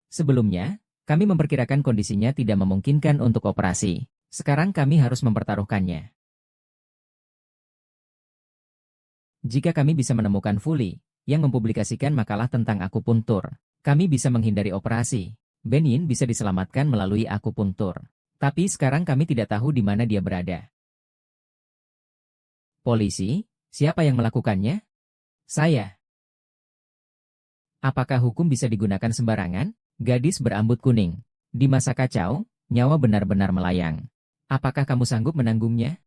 Sebelumnya, kami memperkirakan kondisinya tidak memungkinkan untuk operasi. Sekarang kami harus mempertaruhkannya. Jika kami bisa menemukan Fuli, yang mempublikasikan makalah tentang akupuntur, kami bisa menghindari operasi. Benin bisa diselamatkan melalui akupuntur. Tapi sekarang kami tidak tahu di mana dia berada. Polisi, siapa yang melakukannya? Saya. Apakah hukum bisa digunakan sembarangan? Gadis berambut kuning. Di masa kacau, nyawa benar-benar melayang. Apakah kamu sanggup menanggungnya?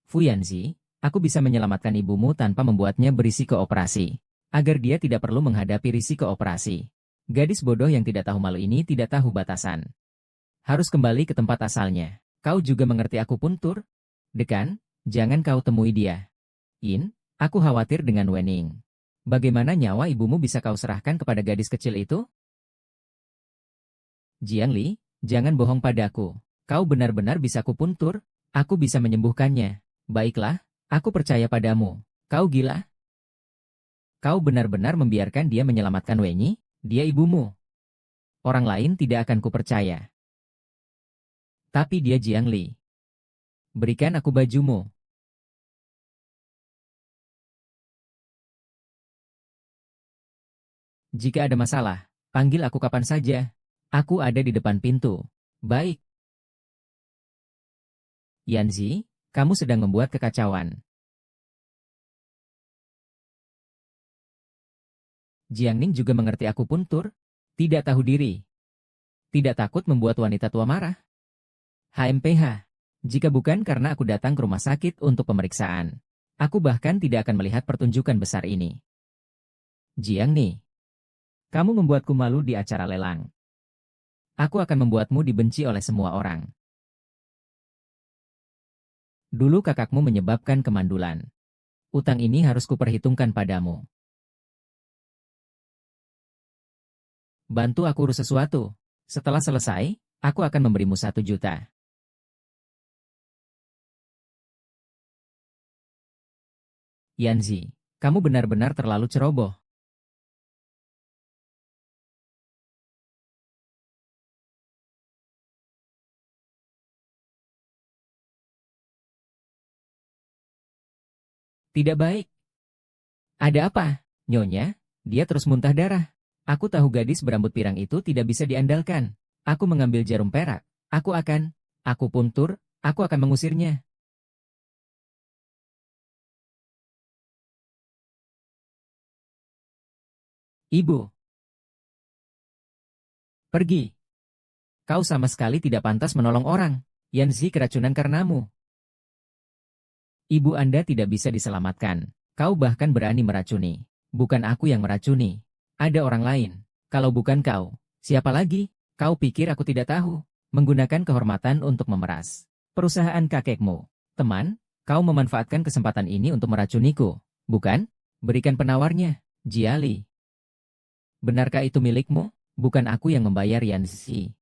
Fuyanzi, aku bisa menyelamatkan ibumu tanpa membuatnya berisiko operasi. agar dia tidak perlu menghadapi risiko operasi. Gadis bodoh yang tidak tahu malu ini tidak tahu batasan. Harus kembali ke tempat asalnya. Kau juga mengerti akupuntur? Dekan, jangan kau temui dia. In, aku khawatir dengan Wening. Bagaimana nyawa ibumu bisa kau serahkan kepada gadis kecil itu? Jiangli, jangan bohong padaku. Kau benar-benar bisa akupuntur? Aku bisa menyembuhkannya. Baiklah, aku percaya padamu. Kau gila? Kau benar-benar membiarkan dia menyelamatkan Wenyi? Dia ibumu. Orang lain tidak akan kupercaya. Tapi dia Jiangli. Berikan aku bajumu. Jika ada masalah, panggil aku kapan saja. Aku ada di depan pintu. Baik. Yanzi, kamu sedang membuat kekacauan. Jiangning juga mengerti akupuntur. Tidak tahu diri. Tidak takut membuat wanita tua marah. HMPH. Jika bukan karena aku datang ke rumah sakit untuk pemeriksaan, aku bahkan tidak akan melihat pertunjukan besar ini. Jiangni, kamu membuatku malu di acara lelang. Aku akan membuatmu dibenci oleh semua orang. Dulu kakakmu menyebabkan kemandulan. Utang ini harus kuperhitungkan padamu. Bantu aku urus sesuatu. Setelah selesai, aku akan memberimu 1 juta. Yanzi, kamu benar-benar terlalu ceroboh. Tidak baik. Ada apa, Nyonya? Dia terus muntah darah. Aku tahu gadis berambut pirang itu tidak bisa diandalkan. Aku mengambil jarum perak. Aku puntur, aku akan mengusirnya. Ibu, pergi. Kau sama sekali tidak pantas menolong orang. Yanzi keracunan karenamu. Ibu Anda tidak bisa diselamatkan. Kau bahkan berani meracuni. Bukan aku yang meracuni. Ada orang lain. Kalau bukan kau, siapa lagi? Kau pikir aku tidak tahu? Menggunakan kehormatan untuk memeras perusahaan kakekmu. Teman, kau memanfaatkan kesempatan ini untuk meracuniku. Bukan? Berikan penawarnya. Jiali. Benarkah itu milikmu? Bukan aku yang membayar Yanzi.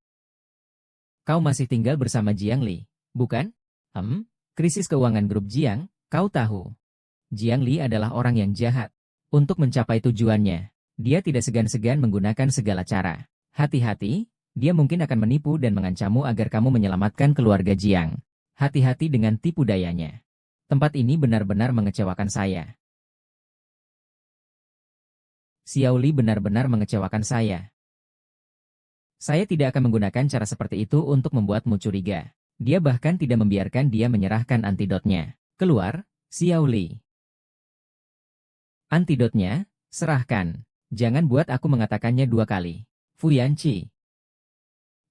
Kau masih tinggal bersama Jiangli, bukan? Krisis keuangan grup Jiang, kau tahu. Jiangli adalah orang yang jahat. Untuk mencapai tujuannya, dia tidak segan-segan menggunakan segala cara. Hati-hati, dia mungkin akan menipu dan mengancammu agar kamu menyelamatkan keluarga Jiang. Hati-hati dengan tipu dayanya. Tempat ini benar-benar mengecewakan saya. Xiao Li benar-benar mengecewakan saya. Saya tidak akan menggunakan cara seperti itu untuk membuatmu curiga. Dia bahkan tidak membiarkan dia menyerahkan antidotnya. Keluar, Xiao Li. Antidotnya, serahkan. Jangan buat aku mengatakannya 2 kali. Fu Yanqi.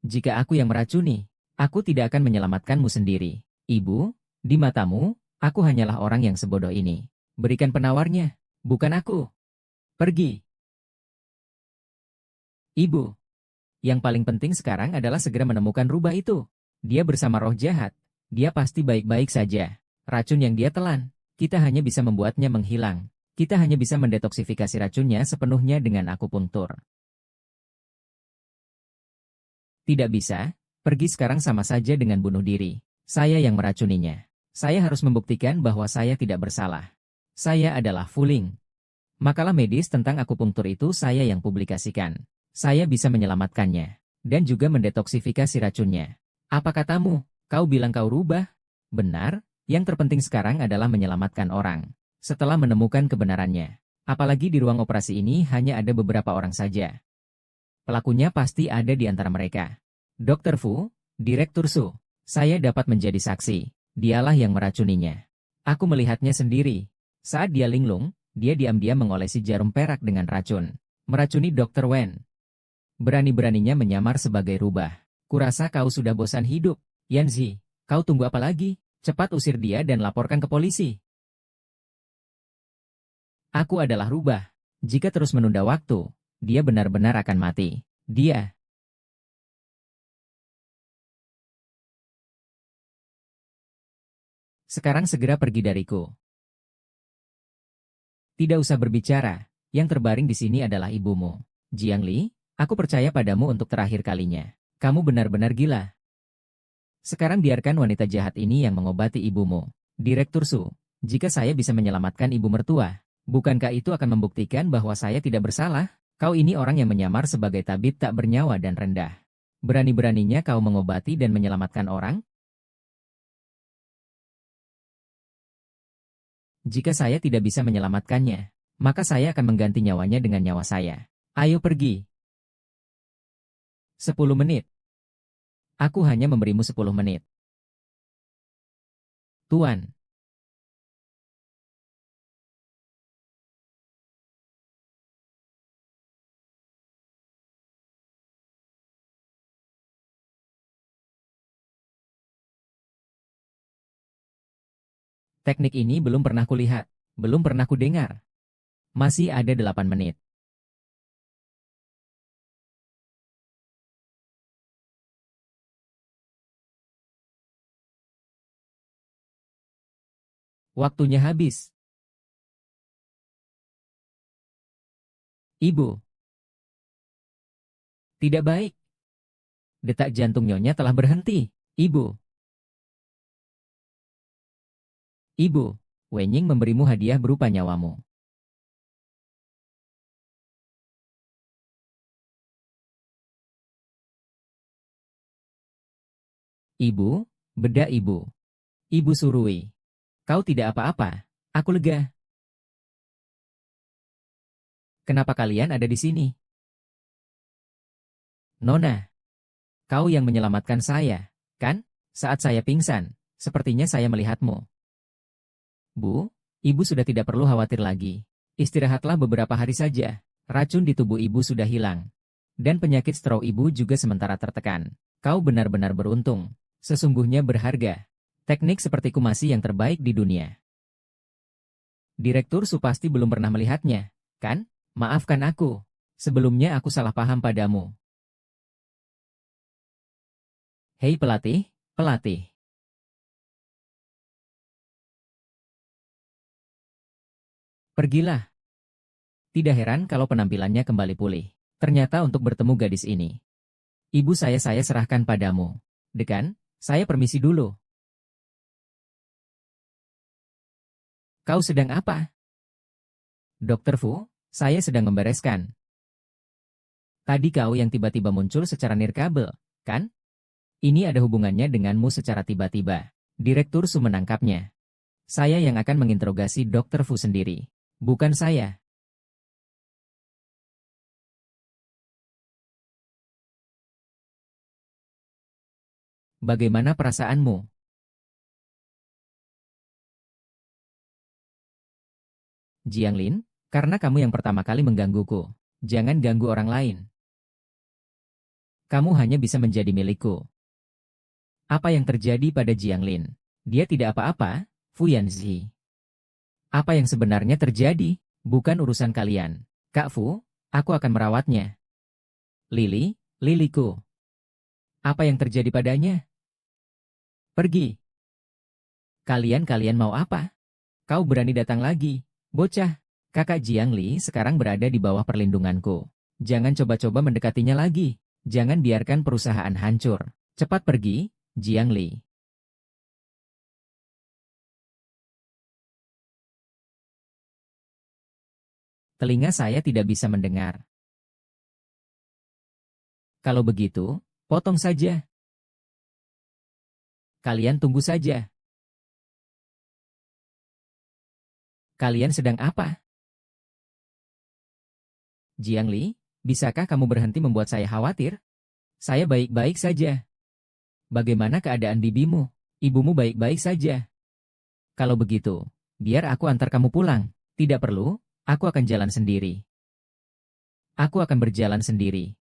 Jika aku yang meracuni, aku tidak akan menyelamatkanmu sendiri. Ibu, di matamu, aku hanyalah orang yang sebodoh ini. Berikan penawarnya, bukan aku. Pergi. Ibu. Yang paling penting sekarang adalah segera menemukan rubah itu. Dia bersama roh jahat. Dia pasti baik-baik saja. Racun yang dia telan, kita hanya bisa membuatnya menghilang. Kita hanya bisa mendetoksifikasi racunnya sepenuhnya dengan akupuntur. Tidak bisa, pergi sekarang sama saja dengan bunuh diri. Saya yang meracuninya. Saya harus membuktikan bahwa saya tidak bersalah. Saya adalah Fuling. Makalah medis tentang akupuntur itu saya yang publikasikan. Saya bisa menyelamatkannya. Dan juga mendetoksifikasi racunnya. Apa katamu? Kau bilang kau rubah? Benar, yang terpenting sekarang adalah menyelamatkan orang. Setelah menemukan kebenarannya. Apalagi di ruang operasi ini hanya ada beberapa orang saja. Pelakunya pasti ada di antara mereka. Dr. Fu, Direktur Su. Saya dapat menjadi saksi. Dialah yang meracuninya. Aku melihatnya sendiri. Saat dia linglung, dia diam-diam mengolesi jarum perak dengan racun. Meracuni Dr. Wen. Berani-beraninya menyamar sebagai rubah. Kurasa kau sudah bosan hidup. Yanzi, kau tunggu apa lagi? Cepat usir dia dan laporkan ke polisi. Aku adalah rubah. Jika terus menunda waktu, dia benar-benar akan mati. Dia, sekarang segera pergi dariku. Tidak usah berbicara, yang terbaring di sini adalah ibumu. Jiang Li, aku percaya padamu untuk terakhir kalinya. Kamu benar-benar gila. Sekarang biarkan wanita jahat ini yang mengobati ibumu. Direktur Su, jika saya bisa menyelamatkan ibu mertua, bukankah itu akan membuktikan bahwa saya tidak bersalah? Kau ini orang yang menyamar sebagai tabib tak bernyawa dan rendah. Berani-beraninya kau mengobati dan menyelamatkan orang? Jika saya tidak bisa menyelamatkannya, maka saya akan mengganti nyawanya dengan nyawa saya. Ayo pergi. 10 menit. Aku hanya memberimu 10 menit. Tuan, teknik ini belum pernah kulihat, belum pernah kudengar. Masih ada 8 menit. Waktunya habis. Ibu, tidak baik. Detak jantung nyonya telah berhenti. Ibu, ibu, Wenying memberimu hadiah berupa nyawamu. Ibu, beda ibu. Ibu Surui. Kau tidak apa-apa. Aku lega. Kenapa kalian ada di sini? Nona, kau yang menyelamatkan saya, kan? Saat saya pingsan, sepertinya saya melihatmu. Bu, ibu sudah tidak perlu khawatir lagi. Istirahatlah beberapa hari saja. Racun di tubuh ibu sudah hilang. Dan penyakit stroke ibu juga sementara tertekan. Kau benar-benar beruntung. Sesungguhnya berharga. Teknik seperti kumasi yang terbaik di dunia. Direktur Su pasti belum pernah melihatnya, kan? Maafkan aku. Sebelumnya aku salah paham padamu. Hei pelatih, pelatih. Pergilah. Tidak heran kalau penampilannya kembali pulih. Ternyata untuk bertemu gadis ini. Ibu saya serahkan padamu. Dekan, saya permisi dulu. Kau sedang apa? Dokter Fu, saya sedang membereskan. Tadi kau yang tiba-tiba muncul secara nirkabel, kan? Ini ada hubungannya denganmu secara tiba-tiba. Direktur Su menangkapnya. Saya yang akan menginterogasi Dokter Fu sendiri. Bukan saya. Bagaimana perasaanmu? Jianglin, karena kamu yang pertama kali menggangguku. Jangan ganggu orang lain. Kamu hanya bisa menjadi milikku. Apa yang terjadi pada Jianglin? Dia tidak apa-apa, Fu Yanzi. Apa yang sebenarnya terjadi? Bukan urusan kalian. Kak Fu, aku akan merawatnya. Liliku. Apa yang terjadi padanya? Pergi. Kalian mau apa? Kau berani datang lagi. Bocah, kakak Jiang Li sekarang berada di bawah perlindunganku. Jangan coba-coba mendekatinya lagi. Jangan biarkan perusahaan hancur. Cepat pergi, Jiang Li. Telinga saya tidak bisa mendengar. Kalau begitu, potong saja. Kalian tunggu saja. Kalian sedang apa? Jiang Li, bisakah kamu berhenti membuat saya khawatir? Saya baik-baik saja. Bagaimana keadaan bibimu? Ibumu baik-baik saja. Kalau begitu, biar aku antar kamu pulang. Tidak perlu, aku akan jalan sendiri. Aku akan berjalan sendiri.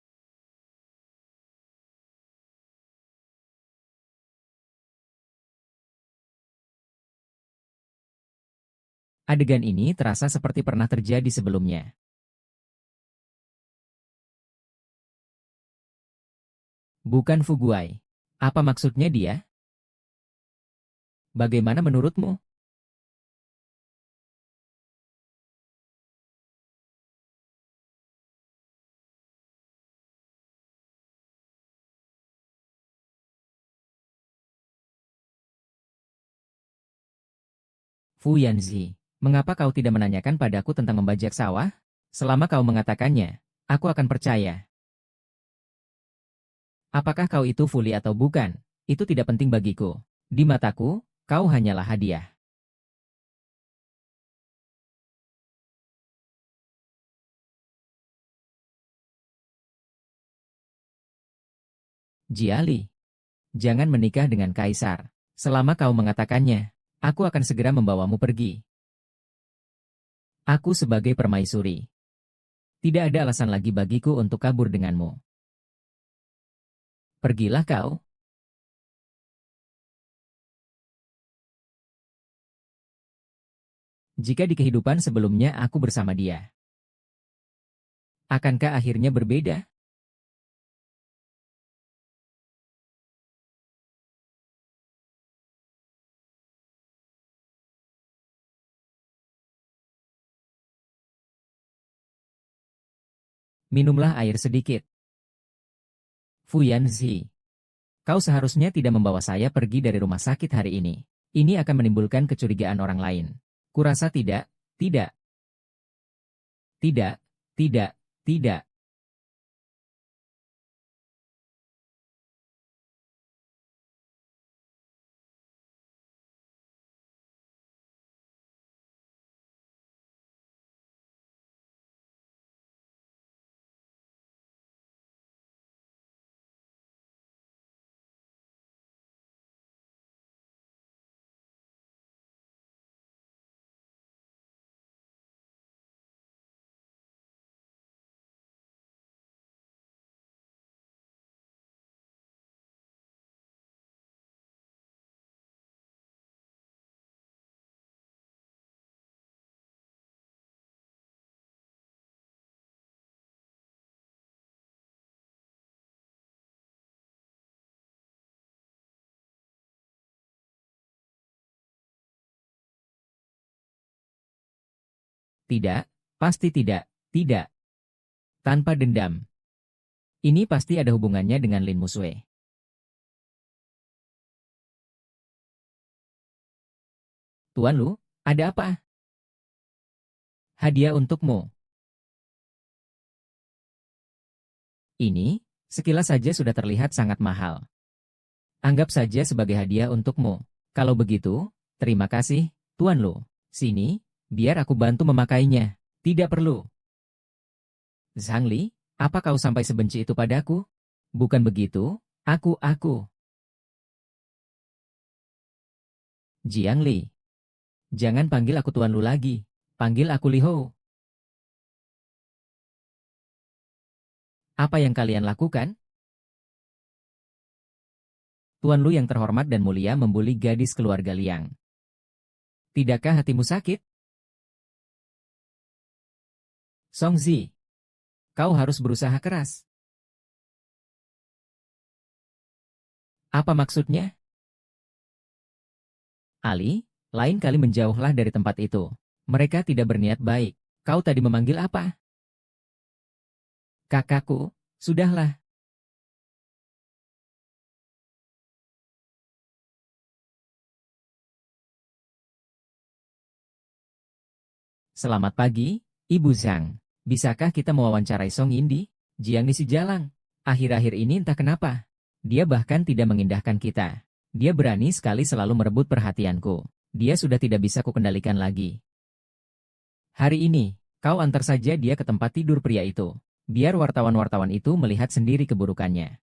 Adegan ini terasa seperti pernah terjadi sebelumnya. Bukan Fuguai. Apa maksudnya dia? Bagaimana menurutmu? Fu Yanzi, mengapa kau tidak menanyakan padaku tentang membajak sawah? Selama kau mengatakannya, aku akan percaya. Apakah kau itu Fuli atau bukan? Itu tidak penting bagiku. Di mataku, kau hanyalah hadiah. Jiali, jangan menikah dengan kaisar. Selama kau mengatakannya, aku akan segera membawamu pergi. Aku sebagai permaisuri. Tidak ada alasan lagi bagiku untuk kabur denganmu. Pergilah kau. Jika di kehidupan sebelumnya aku bersama dia, akankah akhirnya berbeda? Minumlah air sedikit. Fu Yanzi, kau seharusnya tidak membawa saya pergi dari rumah sakit hari ini. Ini akan menimbulkan kecurigaan orang lain. Kurasa tidak, tidak, tidak, tidak, tidak. Tidak, pasti tidak, tidak. Tanpa dendam. Ini pasti ada hubungannya dengan Lin Musue. Tuan Lu, ada apa? Hadiah untukmu. Ini, sekilas saja sudah terlihat sangat mahal. Anggap saja sebagai hadiah untukmu. Kalau begitu, terima kasih, Tuan Lu. Sini, biar aku bantu memakainya. Tidak perlu. Zhang Li, apa kau sampai sebenci itu padaku? Bukan begitu, aku. Jiang Li. Jangan panggil aku Tuan Lu lagi. Panggil aku Li Hou. Apa yang kalian lakukan? Tuan Lu yang terhormat dan mulia membuli gadis keluarga Liang. Tidakkah hatimu sakit? Song Zi, kau harus berusaha keras. Apa maksudnya? Ali, lain kali menjauhlah dari tempat itu. Mereka tidak berniat baik. Kau tadi memanggil apa? Kakakku, sudahlah. Selamat pagi, Ibu Zhang. Bisakah kita mewawancarai Song Yindi? Jiang Nisi Jalang. Akhir-akhir ini entah kenapa. Dia bahkan tidak mengindahkan kita. Dia berani sekali selalu merebut perhatianku. Dia sudah tidak bisa kukendalikan lagi. Hari ini, kau antar saja dia ke tempat tidur pria itu. Biar wartawan-wartawan itu melihat sendiri keburukannya.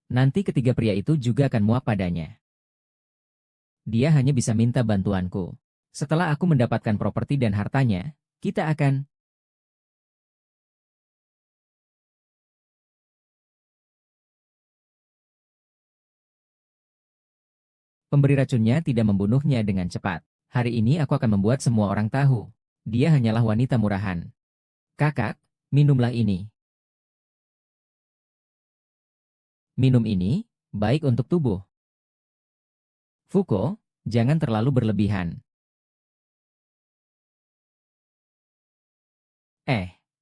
Nanti ketiga pria itu juga akan muak padanya. Dia hanya bisa minta bantuanku. Setelah aku mendapatkan properti dan hartanya, kita akan... Pemberi racunnya tidak membunuhnya dengan cepat. Hari ini aku akan membuat semua orang tahu. Dia hanyalah wanita murahan. Kakak, minumlah ini. Minum ini baik untuk tubuh. Fuko, jangan terlalu berlebihan.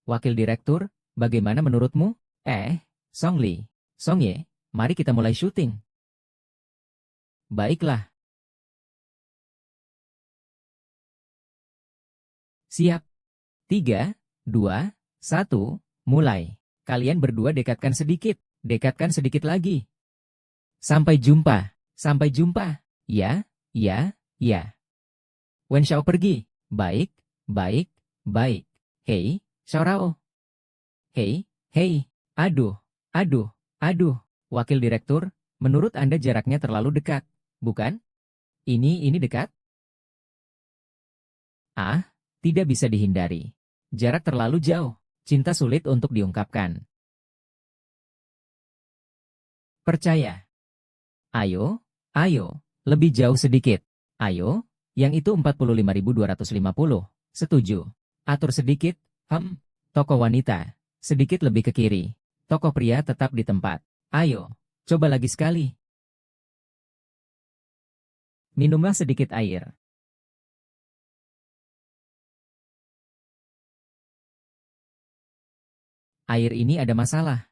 Wakil Direktur, bagaimana menurutmu? Song Li, Song Ye, mari kita mulai syuting. Baiklah. Siap. 3, 2, 1, mulai. Kalian berdua dekatkan sedikit lagi. Sampai jumpa, sampai jumpa. Ya, ya, ya. Wen Xiao pergi. Baik, baik, baik. Hei, Xiaorao. Hei, hei. Aduh, aduh, aduh. Wakil Direktur, menurut Anda jaraknya terlalu dekat, bukan? Ini dekat? Ah, tidak bisa dihindari. Jarak terlalu jauh. Cinta sulit untuk diungkapkan. Percaya. Ayo, ayo, lebih jauh sedikit. Ayo, yang itu 45.250. Setuju. Atur sedikit, toko wanita. Sedikit lebih ke kiri. Toko pria tetap di tempat. Ayo, coba lagi sekali. Minumlah sedikit air. Air ini ada masalah.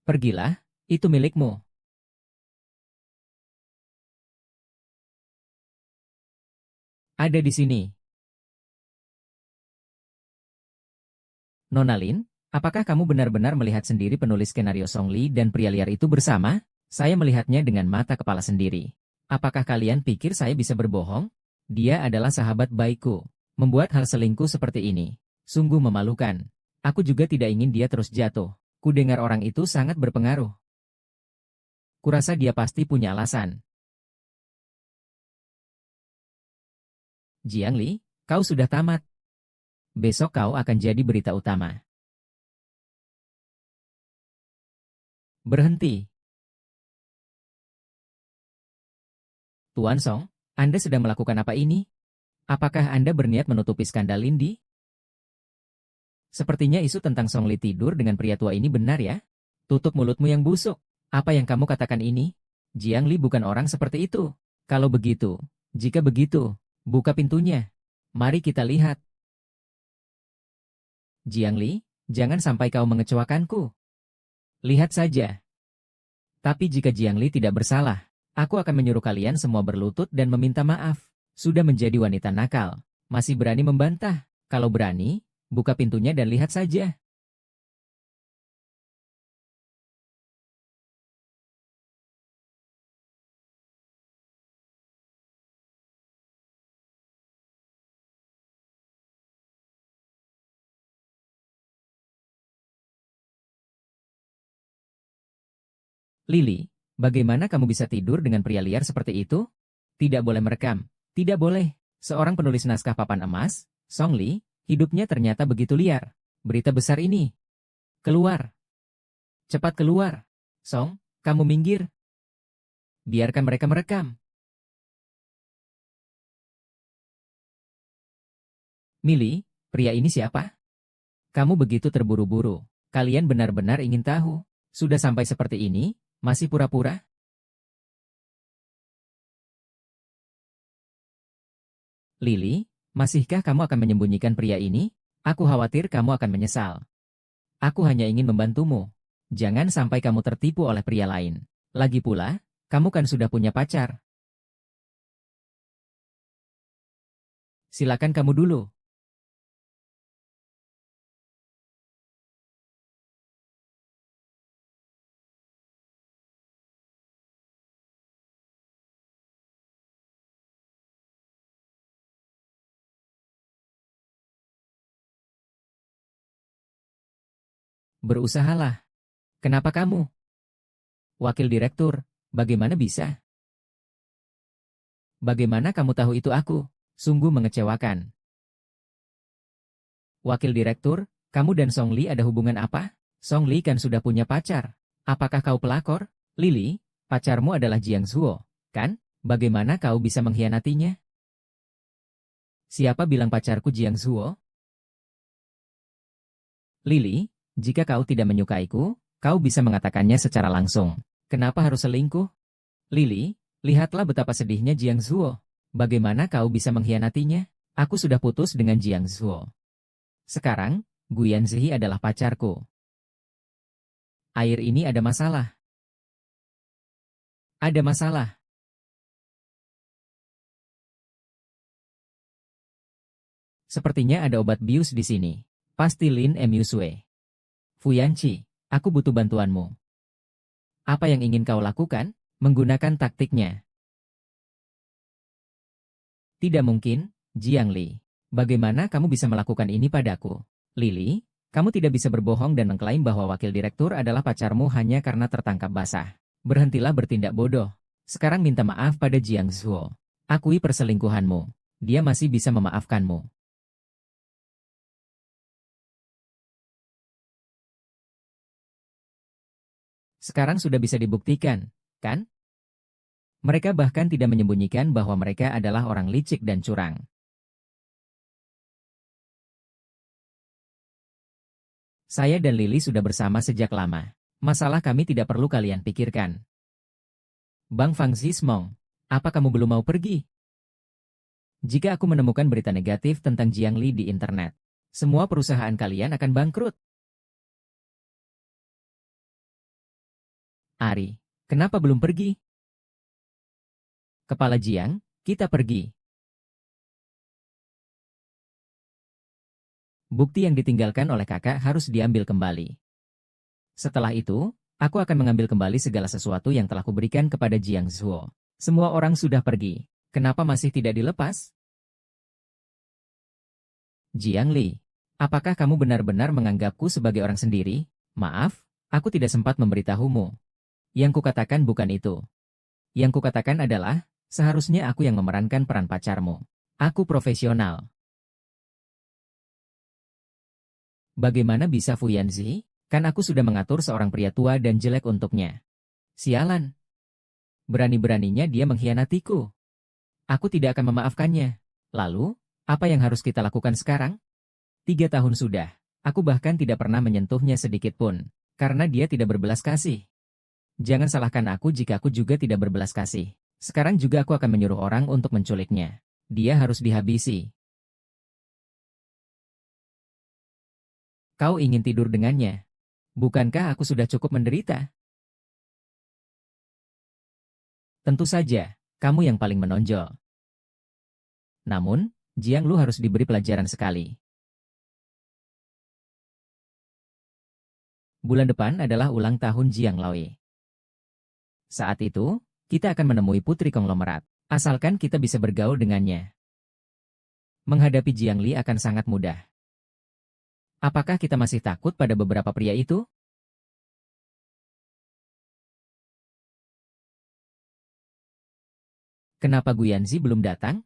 Pergilah, itu milikmu. Ada di sini. Nona Lin, apakah kamu benar-benar melihat sendiri penulis skenario Song Li dan pria liar itu bersama? Saya melihatnya dengan mata kepala sendiri. Apakah kalian pikir saya bisa berbohong? Dia adalah sahabat baikku. Membuat hal selingkuh seperti ini. Sungguh memalukan. Aku juga tidak ingin dia terus jatuh. Kudengar orang itu sangat berpengaruh. Kurasa dia pasti punya alasan. Jiang Li, kau sudah tamat. Besok kau akan jadi berita utama. Berhenti. Tuan Song, Anda sedang melakukan apa ini? Apakah Anda berniat menutupi skandal Lindi? Sepertinya isu tentang Song Li tidur dengan pria tua ini benar ya? Tutup mulutmu yang busuk. Apa yang kamu katakan ini? Jiang Li bukan orang seperti itu. Kalau begitu, jika begitu, buka pintunya. Mari kita lihat. Jiang Li, jangan sampai kau mengecewakanku. Lihat saja. Tapi jika Jiang Li tidak bersalah, aku akan menyuruh kalian semua berlutut dan meminta maaf. Sudah menjadi wanita nakal. Masih berani membantah. Kalau berani, buka pintunya dan lihat saja. Lily, bagaimana kamu bisa tidur dengan pria liar seperti itu? Tidak boleh merekam. Tidak boleh. Seorang penulis naskah papan emas, Song Li, hidupnya ternyata begitu liar. Berita besar ini. Keluar. Cepat keluar. Song, kamu minggir. Biarkan mereka merekam. Milly, pria ini siapa? Kamu begitu terburu-buru. Kalian benar-benar ingin tahu. Sudah sampai seperti ini, masih pura-pura? Lily, masihkah kamu akan menyembunyikan pria ini? Aku khawatir kamu akan menyesal. Aku hanya ingin membantumu. Jangan sampai kamu tertipu oleh pria lain. Lagi pula, kamu kan sudah punya pacar. Silakan kamu dulu. Berusahalah. Kenapa kamu? Wakil Direktur, bagaimana bisa? Bagaimana kamu tahu itu aku? Sungguh mengecewakan. Wakil Direktur, kamu dan Song Li ada hubungan apa? Song Li kan sudah punya pacar. Apakah kau pelakor? Lily, pacarmu adalah Jiang Zuo, kan? Bagaimana kau bisa mengkhianatinya? Siapa bilang pacarku Jiang Zuo? Lily, jika kau tidak menyukaiku, kau bisa mengatakannya secara langsung. Kenapa harus selingkuh? Lily, lihatlah betapa sedihnya Jiang Zuo. Bagaimana kau bisa mengkhianatinya? Aku sudah putus dengan Jiang Zuo. Sekarang, Guyan Zihi adalah pacarku. Air ini ada masalah. Ada masalah. Sepertinya ada obat bius di sini. Pasti Lin Musue. Fuyanchi, aku butuh bantuanmu. Apa yang ingin kau lakukan? Menggunakan taktiknya. Tidak mungkin, Jiang Li. Bagaimana kamu bisa melakukan ini padaku? Lily, kamu tidak bisa berbohong dan mengklaim bahwa wakil direktur adalah pacarmu hanya karena tertangkap basah. Berhentilah bertindak bodoh. Sekarang minta maaf pada Jiang Zuo. Akui perselingkuhanmu. Dia masih bisa memaafkanmu. Sekarang sudah bisa dibuktikan, kan? Mereka bahkan tidak menyembunyikan bahwa mereka adalah orang licik dan curang. Saya dan Lily sudah bersama sejak lama. Masalah kami tidak perlu kalian pikirkan. Bang Fang Zismong, apa kamu belum mau pergi? Jika aku menemukan berita negatif tentang Jiang Li di internet, semua perusahaan kalian akan bangkrut. Ari, kenapa belum pergi? Kepala Jiang, kita pergi. Bukti yang ditinggalkan oleh kakak harus diambil kembali. Setelah itu, aku akan mengambil kembali segala sesuatu yang telah kuberikan kepada Jiang Zuo. Semua orang sudah pergi. Kenapa masih tidak dilepas? Jiang Li, apakah kamu benar-benar menganggapku sebagai orang sendiri? Maaf, aku tidak sempat memberitahumu. Yang kukatakan bukan itu. Yang kukatakan adalah, seharusnya aku yang memerankan peran pacarmu. Aku profesional. Bagaimana bisa Fu Yanzi? Kan aku sudah mengatur seorang pria tua dan jelek untuknya. Sialan. Berani-beraninya dia mengkhianatiku. Aku tidak akan memaafkannya. Lalu, apa yang harus kita lakukan sekarang? 3 tahun sudah. Aku bahkan tidak pernah menyentuhnya sedikit pun. Karena dia tidak berbelas kasih. Jangan salahkan aku jika aku juga tidak berbelas kasih. Sekarang juga aku akan menyuruh orang untuk menculiknya. Dia harus dihabisi. Kau ingin tidur dengannya? Bukankah aku sudah cukup menderita? Tentu saja, kamu yang paling menonjol. Namun, Jiang Lu harus diberi pelajaran sekali. Bulan depan adalah ulang tahun Jiang Laoi. Saat itu, kita akan menemui putri konglomerat, asalkan kita bisa bergaul dengannya. Menghadapi Jiang Li akan sangat mudah. Apakah kita masih takut pada beberapa pria itu? Kenapa Guyanzi belum datang?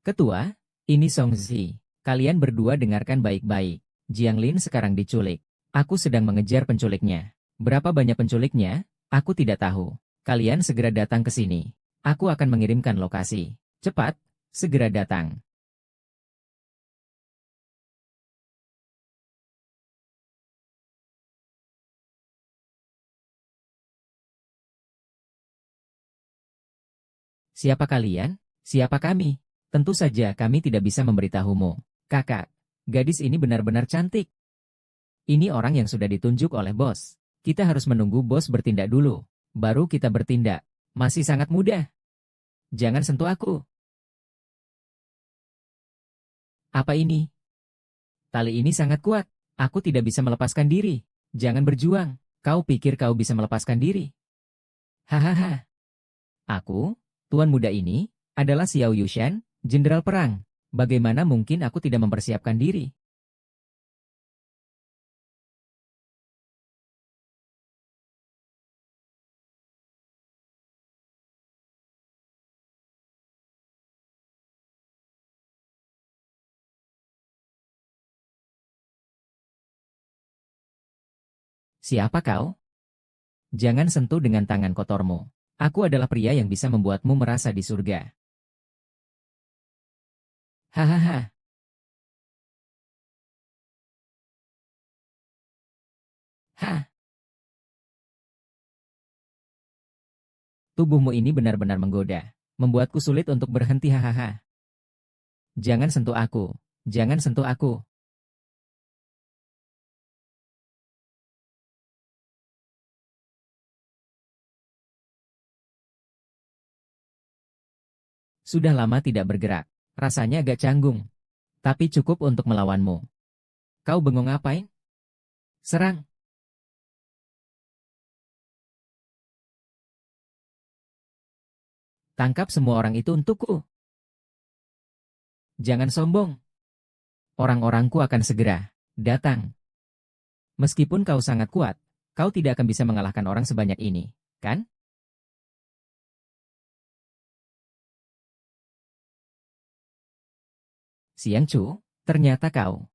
Ketua, ini Song Zi. Kalian berdua dengarkan baik-baik. Jiang Lin sekarang diculik. Aku sedang mengejar penculiknya. Berapa banyak penculiknya? Aku tidak tahu. Kalian segera datang ke sini. Aku akan mengirimkan lokasi. Cepat, segera datang. Siapa kalian? Siapa kami? Tentu saja kami tidak bisa memberitahumu. Kakak, gadis ini benar-benar cantik. Ini orang yang sudah ditunjuk oleh bos. Kita harus menunggu bos bertindak dulu. Baru kita bertindak. Masih sangat mudah. Jangan sentuh aku. Apa ini? Tali ini sangat kuat. Aku tidak bisa melepaskan diri. Jangan berjuang. Kau pikir kau bisa melepaskan diri? Hahaha. Aku, tuan muda ini, adalah Xiao Yushan, jenderal perang. Bagaimana mungkin aku tidak mempersiapkan diri? Siapa kau? Jangan sentuh dengan tangan kotormu. Aku adalah pria yang bisa membuatmu merasa di surga. Hahaha. Hah, tubuhmu ini benar-benar menggoda. Membuatku sulit untuk berhenti hahaha. Jangan sentuh aku. Jangan sentuh aku. Sudah lama tidak bergerak. Rasanya agak canggung. Tapi cukup untuk melawanmu. Kau bengong ngapain? Serang. Tangkap semua orang itu untukku. Jangan sombong. Orang-orangku akan segera datang. Meskipun kau sangat kuat, kau tidak akan bisa mengalahkan orang sebanyak ini, kan? Siang Chu, ternyata kau.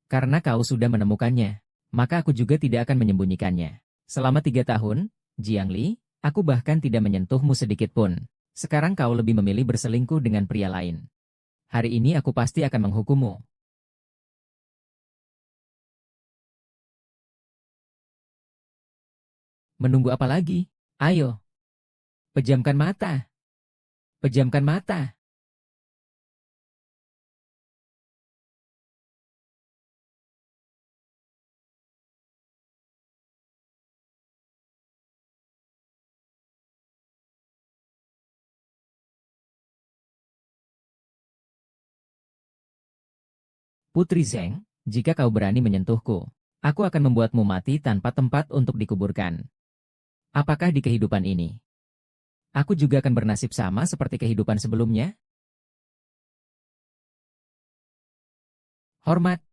Karena kau sudah menemukannya, maka aku juga tidak akan menyembunyikannya. Selama 3 tahun, Jiang Li, aku bahkan tidak menyentuhmu sedikit pun. Sekarang kau lebih memilih berselingkuh dengan pria lain. Hari ini aku pasti akan menghukummu. Menunggu apa lagi? Ayo, pejamkan mata. Pejamkan mata. Putri Zeng, jika kau berani menyentuhku, aku akan membuatmu mati tanpa tempat untuk dikuburkan. Apakah di kehidupan ini, aku juga akan bernasib sama seperti kehidupan sebelumnya? Hormat,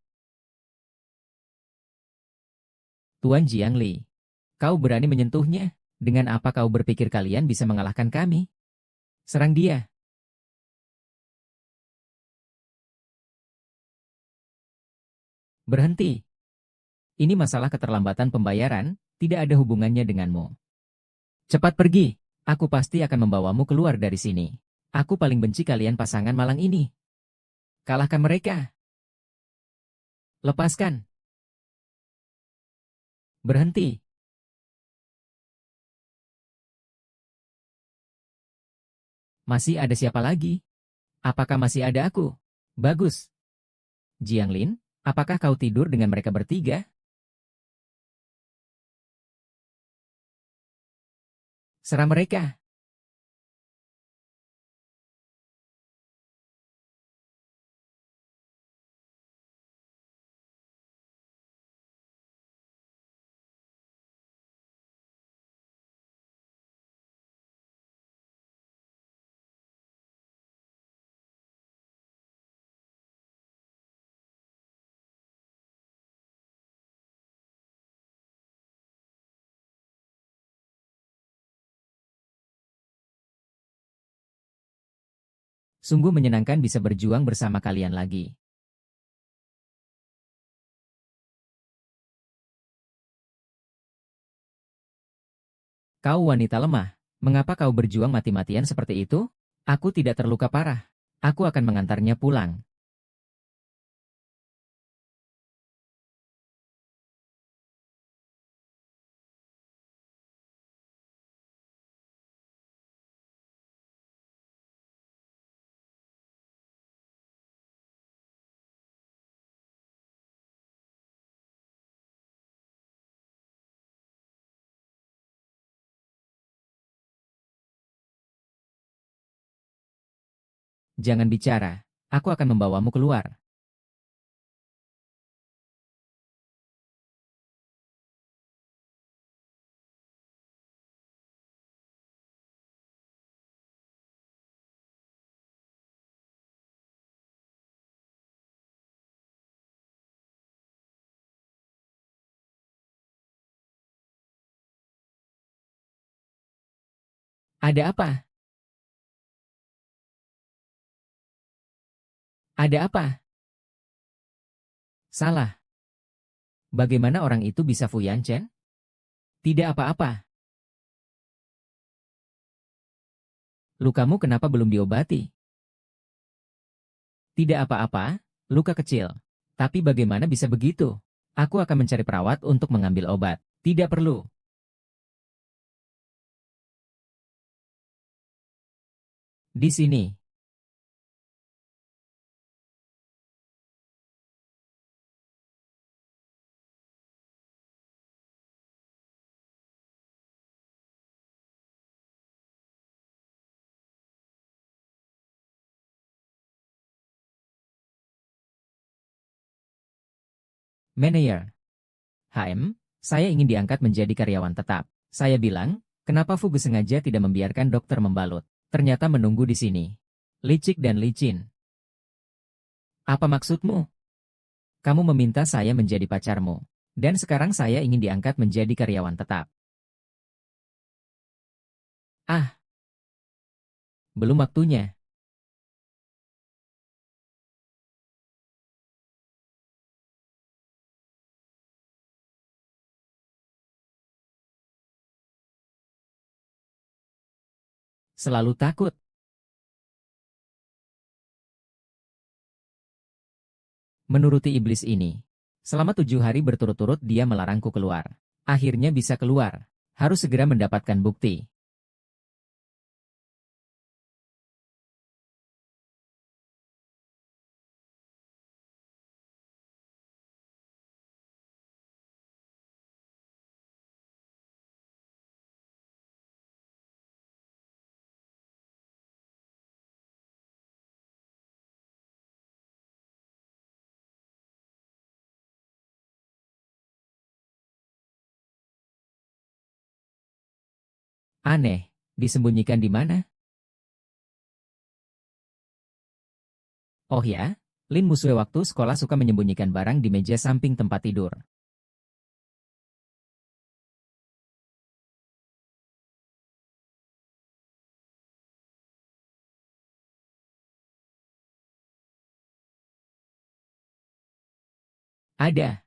Tuan Jiangli. Kau berani menyentuhnya? Dengan apa kau berpikir kalian bisa mengalahkan kami? Serang dia. Berhenti. Ini masalah keterlambatan pembayaran, tidak ada hubungannya denganmu. Cepat pergi. Aku pasti akan membawamu keluar dari sini. Aku paling benci kalian pasangan malang ini. Kalahkan mereka. Lepaskan. Berhenti. Masih ada siapa lagi? Apakah masih ada aku? Bagus. Jianglin, apakah kau tidur dengan mereka bertiga? Serang mereka. Sungguh menyenangkan bisa berjuang bersama kalian lagi. Kau wanita lemah. Mengapa kau berjuang mati-matian seperti itu? Aku tidak terluka parah. Aku akan mengantarnya pulang. Jangan bicara. Aku akan membawamu keluar. Ada apa? Ada apa? Salah. Bagaimana orang itu bisa Fu Yanchen? Tidak apa-apa. Lukamu kenapa belum diobati? Tidak apa-apa, luka kecil. Tapi bagaimana bisa begitu? Aku akan mencari perawat untuk mengambil obat. Tidak perlu. Di sini. Manager. HM, saya ingin diangkat menjadi karyawan tetap. Saya bilang, kenapa Fugu sengaja tidak membiarkan dokter membalut? Ternyata menunggu di sini. Licik dan licin. Apa maksudmu? Kamu meminta saya menjadi pacarmu. Dan sekarang saya ingin diangkat menjadi karyawan tetap. Ah, belum waktunya. Selalu takut. Menuruti iblis ini. Selama 7 hari berturut-turut dia melarangku keluar. Akhirnya bisa keluar. Harus segera mendapatkan bukti. Aneh. Disembunyikan di mana? Oh ya? Lin Musue waktu sekolah suka menyembunyikan barang di meja samping tempat tidur. Ada.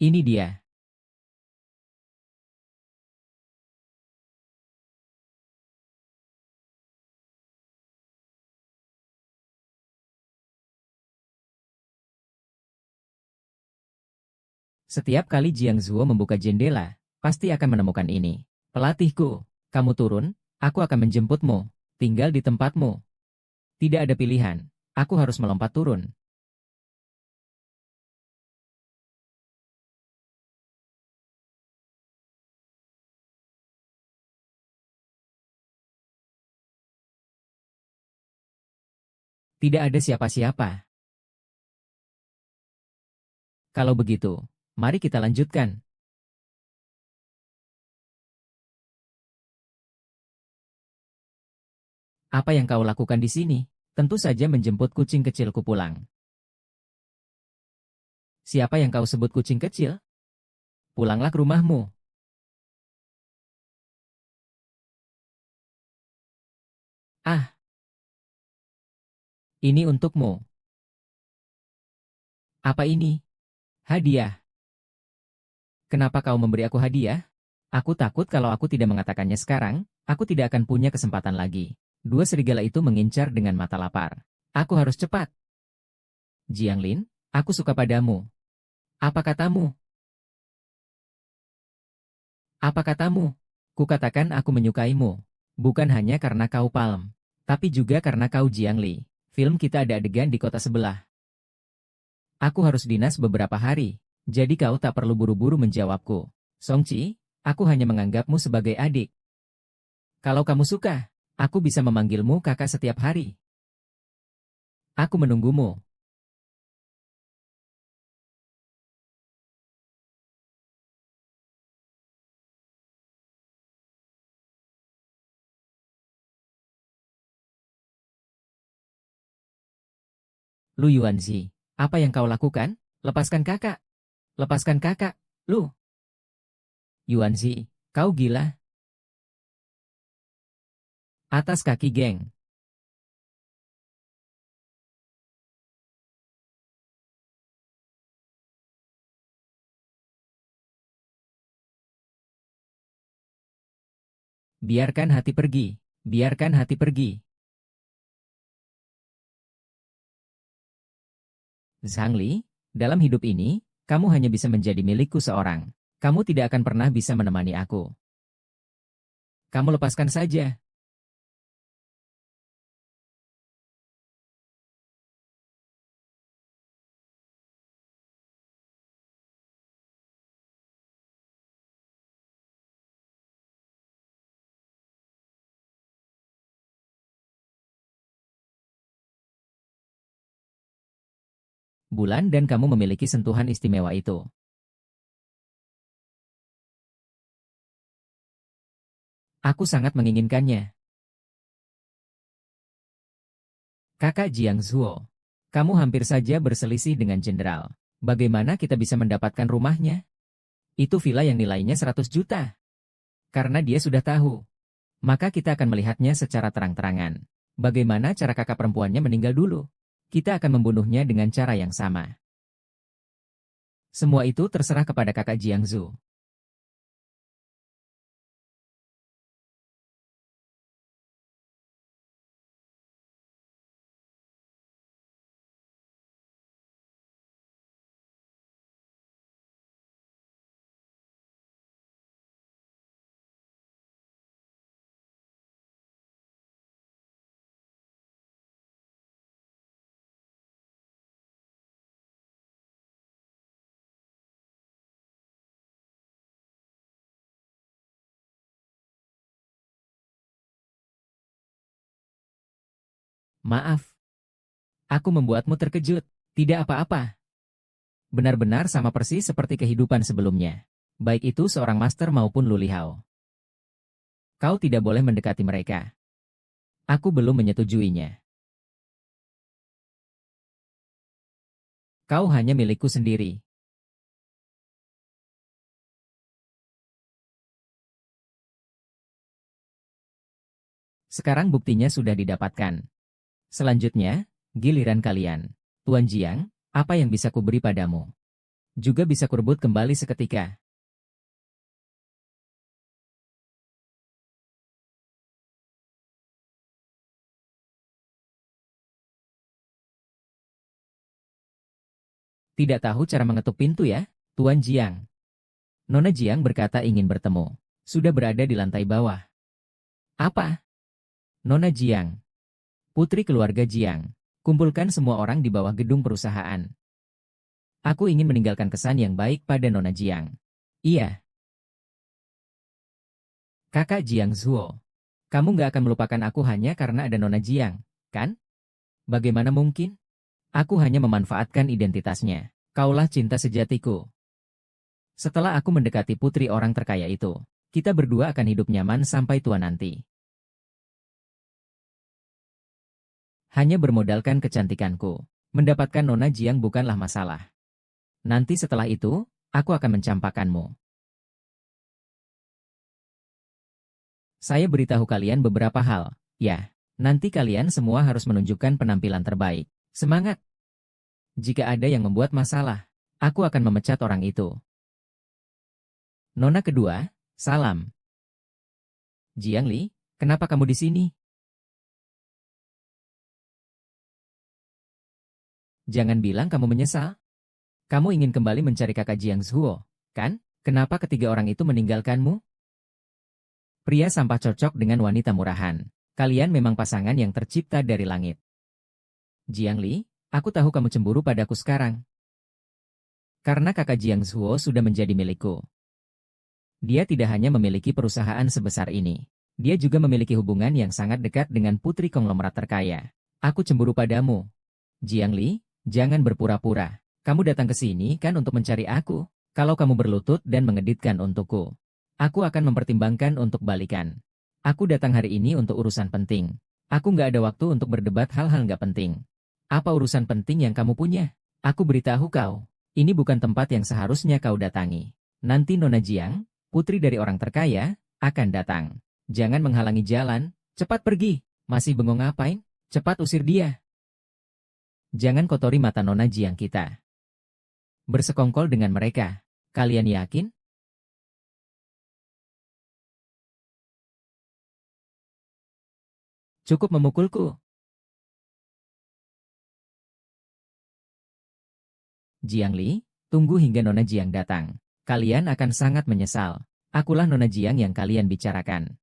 Ini dia. Setiap kali Jiang Zuo membuka jendela, pasti akan menemukan ini. Pelatihku, kamu turun, aku akan menjemputmu. Tinggal di tempatmu. Tidak ada pilihan. Aku harus melompat turun. Tidak ada siapa-siapa. Kalau begitu, mari kita lanjutkan. Apa yang kau lakukan di sini? Tentu saja menjemput kucing kecilku pulang. Siapa yang kau sebut kucing kecil? Pulanglah ke rumahmu. Ah, ini untukmu. Apa ini? Hadiah. Kenapa kau memberi aku hadiah? Aku takut kalau aku tidak mengatakannya sekarang, aku tidak akan punya kesempatan lagi. Dua serigala itu mengincar dengan mata lapar. Aku harus cepat. Jianglin, aku suka padamu. Apa katamu? Apa katamu? Kukatakan aku menyukaimu. Bukan hanya karena kau Palm, tapi juga karena kau Jiangli. Film kita ada adegan di kota sebelah. Aku harus dinas beberapa hari, jadi kau tak perlu buru-buru menjawabku. Songchi, aku hanya menganggapmu sebagai adik. Kalau kamu suka, aku bisa memanggilmu kakak setiap hari. Aku menunggumu. Lu Yuanzi, apa yang kau lakukan? Lepaskan kakak. Lepaskan kakak. Lu. Yuanzi, kau gila. Atas kaki geng. Biarkan hati pergi. Biarkan hati pergi. Zhangli, dalam hidup ini, kamu hanya bisa menjadi milikku seorang. Kamu tidak akan pernah bisa menemani aku. Kamu lepaskan saja. Bulan dan kamu memiliki sentuhan istimewa itu. Aku sangat menginginkannya. Kakak Jiang Zhuo, kamu hampir saja berselisih dengan jenderal. Bagaimana kita bisa mendapatkan rumahnya? Itu villa yang nilainya 100 juta. Karena dia sudah tahu. Maka kita akan melihatnya secara terang-terangan. Bagaimana cara kakak perempuannya meninggal dulu? Kita akan membunuhnya dengan cara yang sama. Semua itu terserah kepada kakak Jiang Zhu. Maaf, aku membuatmu terkejut. Tidak apa-apa. Benar-benar sama persis seperti kehidupan sebelumnya. Baik itu seorang master maupun Lu Lihao. Kau tidak boleh mendekati mereka. Aku belum menyetujuinya. Kau hanya milikku sendiri. Sekarang buktinya sudah didapatkan. Selanjutnya, giliran kalian. Tuan Jiang, apa yang bisa kuberi padamu? Juga bisa kurebut kembali seketika. Tidak tahu cara mengetuk pintu ya, Tuan Jiang. Nona Jiang berkata ingin bertemu. Sudah berada di lantai bawah. Apa? Nona Jiang. Putri keluarga Jiang. Kumpulkan semua orang di bawah gedung perusahaan. Aku ingin meninggalkan kesan yang baik pada Nona Jiang. Iya, kakak Jiang Zhuo. Kamu nggak akan melupakan aku hanya karena ada Nona Jiang, kan? Bagaimana mungkin? Aku hanya memanfaatkan identitasnya. Kaulah cinta sejatiku. Setelah aku mendekati putri orang terkaya itu, kita berdua akan hidup nyaman sampai tua nanti. Hanya bermodalkan kecantikanku. Mendapatkan Nona Jiang bukanlah masalah. Nanti setelah itu, aku akan mencampakkanmu. Saya beritahu kalian beberapa hal. Ya, nanti kalian semua harus menunjukkan penampilan terbaik. Semangat! Jika ada yang membuat masalah, aku akan memecat orang itu. Nona kedua, salam. Jiang Li, kenapa kamu di sini? Jangan bilang kamu menyesal. Kamu ingin kembali mencari kakak Jiang Zhuo, kan? Kenapa ketiga orang itu meninggalkanmu? Pria sampah cocok dengan wanita murahan. Kalian memang pasangan yang tercipta dari langit. Jiang Li, aku tahu kamu cemburu padaku sekarang. Karena kakak Jiang Zhuo sudah menjadi milikku. Dia tidak hanya memiliki perusahaan sebesar ini. Dia juga memiliki hubungan yang sangat dekat dengan putri konglomerat terkaya. Aku cemburu padamu. Jiang Li, jangan berpura-pura. Kamu datang ke sini kan untuk mencari aku. Kalau kamu berlutut dan mengeditkan untukku, aku akan mempertimbangkan untuk balikan. Aku datang hari ini untuk urusan penting. Aku nggak ada waktu untuk berdebat hal-hal nggak penting. Apa urusan penting yang kamu punya? Aku beritahu kau. Ini bukan tempat yang seharusnya kau datangi. Nanti Nona Jiang, putri dari orang terkaya, akan datang. Jangan menghalangi jalan. Cepat pergi. Masih bengong ngapain? Cepat usir dia. Jangan kotori mata Nona Jiang kita. Bersekongkol dengan mereka. Kalian yakin? Cukup memukulku. Jiang Li, tunggu hingga Nona Jiang datang. Kalian akan sangat menyesal. Akulah Nona Jiang yang kalian bicarakan.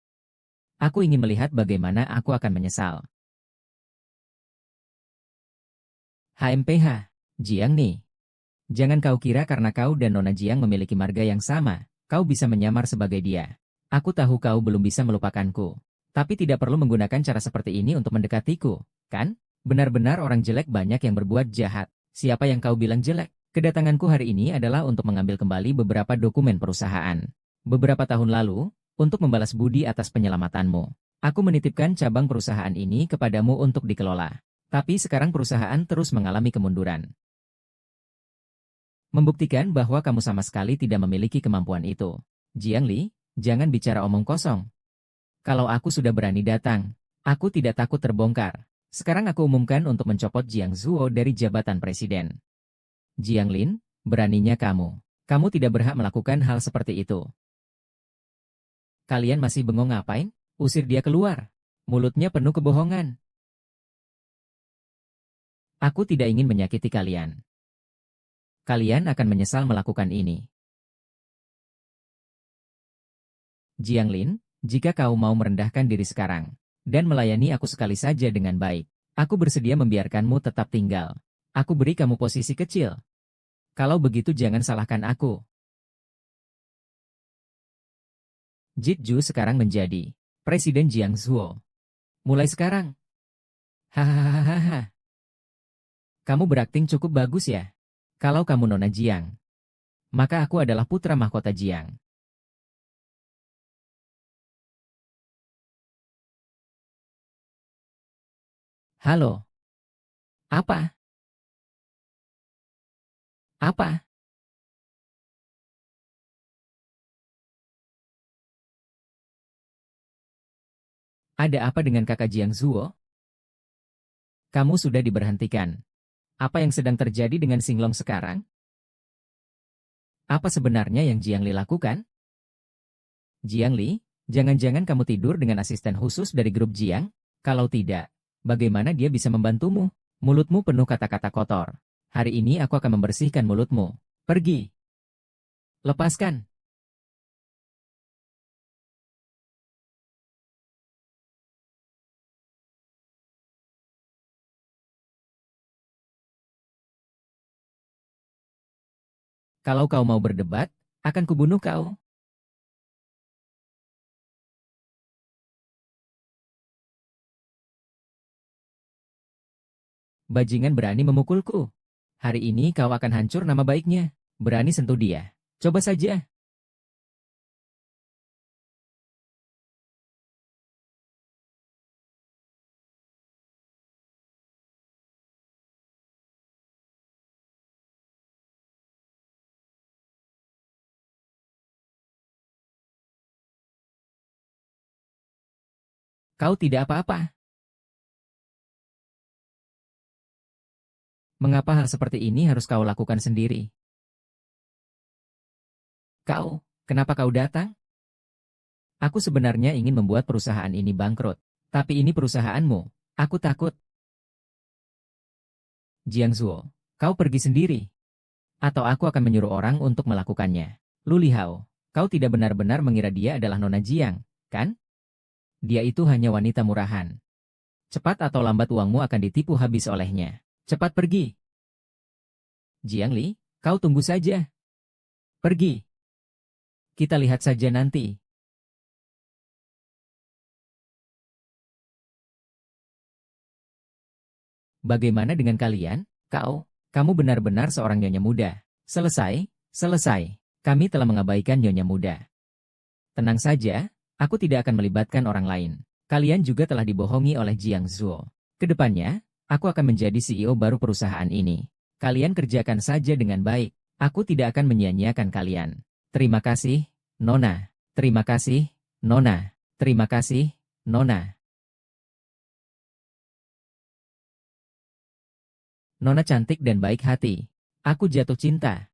Aku ingin melihat bagaimana aku akan menyesal. HMPH, Jiang Ni. Jangan kau kira karena kau dan Nona Jiang memiliki marga yang sama, kau bisa menyamar sebagai dia. Aku tahu kau belum bisa melupakanku. Tapi tidak perlu menggunakan cara seperti ini untuk mendekatiku, kan? Benar-benar orang jelek banyak yang berbuat jahat. Siapa yang kau bilang jelek? Kedatanganku hari ini adalah untuk mengambil kembali beberapa dokumen perusahaan. Beberapa tahun lalu, untuk membalas budi atas penyelamatanmu. Aku menitipkan cabang perusahaan ini kepadamu untuk dikelola. Tapi sekarang perusahaan terus mengalami kemunduran. Membuktikan bahwa kamu sama sekali tidak memiliki kemampuan itu. Jiang Li, jangan bicara omong kosong. Kalau aku sudah berani datang, aku tidak takut terbongkar. Sekarang aku umumkan untuk mencopot Jiang Zuo dari jabatan presiden. Jiang Lin, beraninya kamu. Kamu tidak berhak melakukan hal seperti itu. Kalian masih bengong ngapain? Usir dia keluar. Mulutnya penuh kebohongan. Aku tidak ingin menyakiti kalian. Kalian akan menyesal melakukan ini. Jiang Lin, jika kau mau merendahkan diri sekarang, dan melayani aku sekali saja dengan baik, aku bersedia membiarkanmu tetap tinggal. Aku beri kamu posisi kecil. Kalau begitu jangan salahkan aku. Jitju sekarang menjadi Presiden Jiang Zuo. Mulai sekarang. Hahaha. Kamu berakting cukup bagus ya. Kalau kamu Nona Jiang, maka aku adalah putra mahkota Jiang. Halo. Apa? Apa? Ada apa dengan kakak Jiang Zuo? Kamu sudah diberhentikan. Apa yang sedang terjadi dengan Singlong sekarang? Apa sebenarnya yang Jiang Li lakukan? Jiang Li, jangan-jangan kamu tidur dengan asisten khusus dari grup Jiang? Kalau tidak, bagaimana dia bisa membantumu? Mulutmu penuh kata-kata kotor. Hari ini aku akan membersihkan mulutmu. Pergi. Lepaskan. Kalau kau mau berdebat, akan kubunuh kau. Bajingan berani memukulku. Hari ini kau akan hancur nama baiknya. Berani sentuh dia. Coba saja. Kau tidak apa-apa. Mengapa hal seperti ini harus kau lakukan sendiri? Kau, kenapa kau datang? Aku sebenarnya ingin membuat perusahaan ini bangkrut. Tapi ini perusahaanmu. Aku takut. Jiang Zuo, kau pergi sendiri. Atau aku akan menyuruh orang untuk melakukannya. Lu Lihao, kau tidak benar-benar mengira dia adalah Nona Jiang, kan? Dia itu hanya wanita murahan. Cepat atau lambat uangmu akan ditipu habis olehnya. Cepat pergi. Jiang Li, kau tunggu saja. Pergi. Kita lihat saja nanti. Bagaimana dengan kalian? Kamu benar-benar seorang nyonya muda. Selesai, selesai. Kami telah mengabaikan nyonya muda. Tenang saja, aku tidak akan melibatkan orang lain. Kalian juga telah dibohongi oleh Jiang Zuo. Kedepannya, aku akan menjadi CEO baru perusahaan ini. Kalian kerjakan saja dengan baik. Aku tidak akan menyia-nyiakan kalian. Terima kasih, Nona. Terima kasih, Nona. Terima kasih, Nona. Nona cantik dan baik hati. Aku jatuh cinta.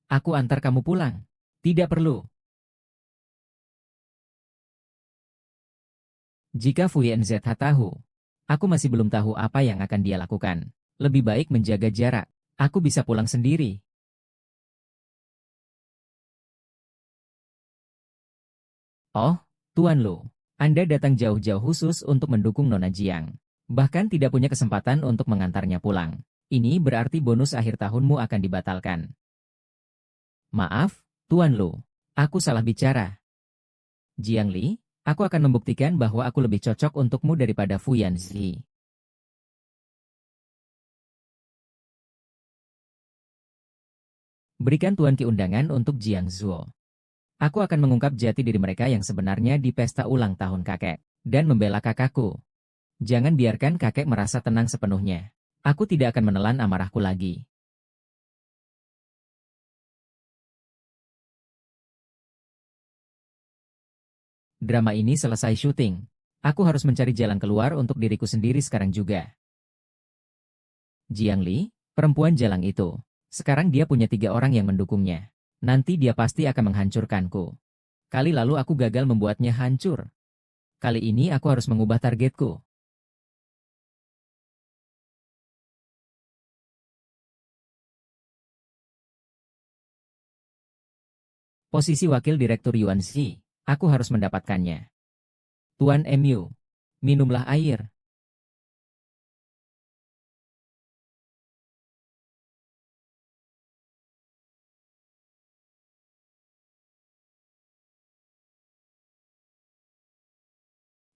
Aku antar kamu pulang. Tidak perlu. Jika Fuyan ZH tahu, aku masih belum tahu apa yang akan dia lakukan. Lebih baik menjaga jarak. Aku bisa pulang sendiri. Oh, Tuan Lu. Anda datang jauh-jauh khusus untuk mendukung Nona Jiang. Bahkan tidak punya kesempatan untuk mengantarnya pulang. Ini berarti bonus akhir tahunmu akan dibatalkan. Maaf, Tuan Lu. Aku salah bicara. Jiang Li, aku akan membuktikan bahwa aku lebih cocok untukmu daripada Fu Yanzi. Berikan Tuan Ki undangan untuk Jiang Zuo. Aku akan mengungkap jati diri mereka yang sebenarnya di pesta ulang tahun kakek. Dan membela kakakku. Jangan biarkan kakek merasa tenang sepenuhnya. Aku tidak akan menelan amarahku lagi. Drama ini selesai syuting. Aku harus mencari jalan keluar untuk diriku sendiri sekarang juga. Jiang Li, perempuan jalang itu. Sekarang dia punya 3 orang yang mendukungnya. Nanti dia pasti akan menghancurkanku. Kali lalu aku gagal membuatnya hancur. Kali ini aku harus mengubah targetku. Posisi wakil direktur Yuan Xi. Aku harus mendapatkannya. Tuan MU, minumlah air.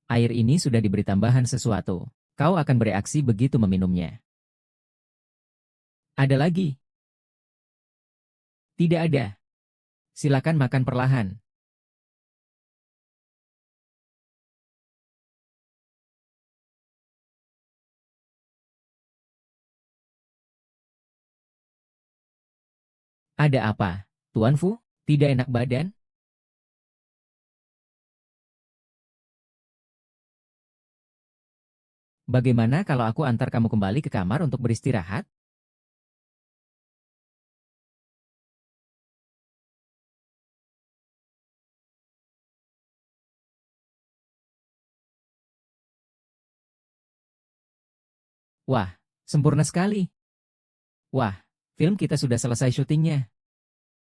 Air ini sudah diberi tambahan sesuatu. Kau akan bereaksi begitu meminumnya. Ada lagi? Tidak ada. Silakan makan perlahan. Ada apa, Tuan Fu? Tidak enak badan? Bagaimana kalau aku antar kamu kembali ke kamar untuk beristirahat? Wah, sempurna sekali. Wah, film kita sudah selesai syutingnya.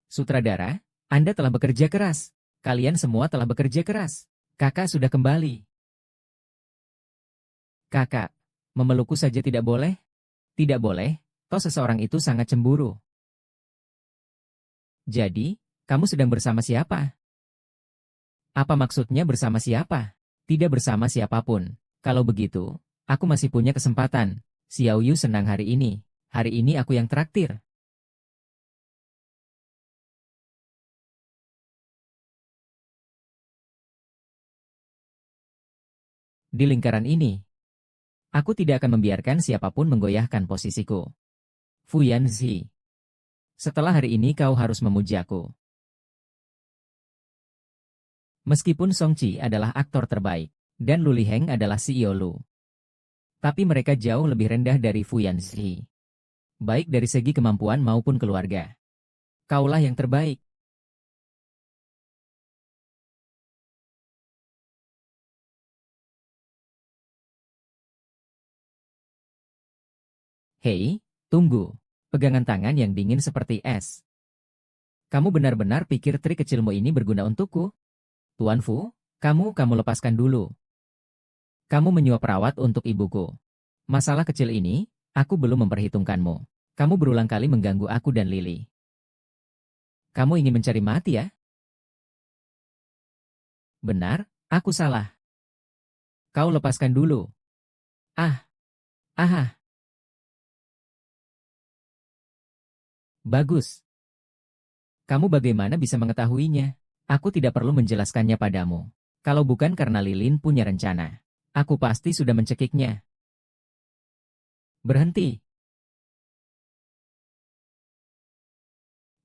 Sutradara, Anda telah bekerja keras. Kalian semua telah bekerja keras. Kakak sudah kembali. Kakak, memelukku saja tidak boleh? Tidak boleh, toh seseorang itu sangat cemburu. Jadi, kamu sedang bersama siapa? Apa maksudnya bersama siapa? Tidak bersama siapapun. Kalau begitu, aku masih punya kesempatan. Xiao Yu senang hari ini. Hari ini aku yang traktir. Di lingkaran ini, aku tidak akan membiarkan siapapun menggoyahkan posisiku. Fu Yanzi, setelah hari ini kau harus memujaku. Meskipun Song Chi adalah aktor terbaik, dan Lu Liheng adalah CEO Lu. Tapi mereka jauh lebih rendah dari Fu Yanzi. Baik dari segi kemampuan maupun keluarga. Kaulah yang terbaik. Hei, tunggu. Pegangan tangan yang dingin seperti es. Kamu benar-benar pikir trik kecilmu ini berguna untukku? Tuan Fu, kamu lepaskan dulu. Kamu menyuap perawat untuk ibuku. Masalah kecil ini, aku belum memperhitungkanmu. Kamu berulang kali mengganggu aku dan Lily. Kamu ingin mencari mati ya? Benar, aku salah. Kau lepaskan dulu. Ah, ah, bagus. Kamu bagaimana bisa mengetahuinya? Aku tidak perlu menjelaskannya padamu. Kalau bukan karena Lilin punya rencana, aku pasti sudah mencekiknya. Berhenti,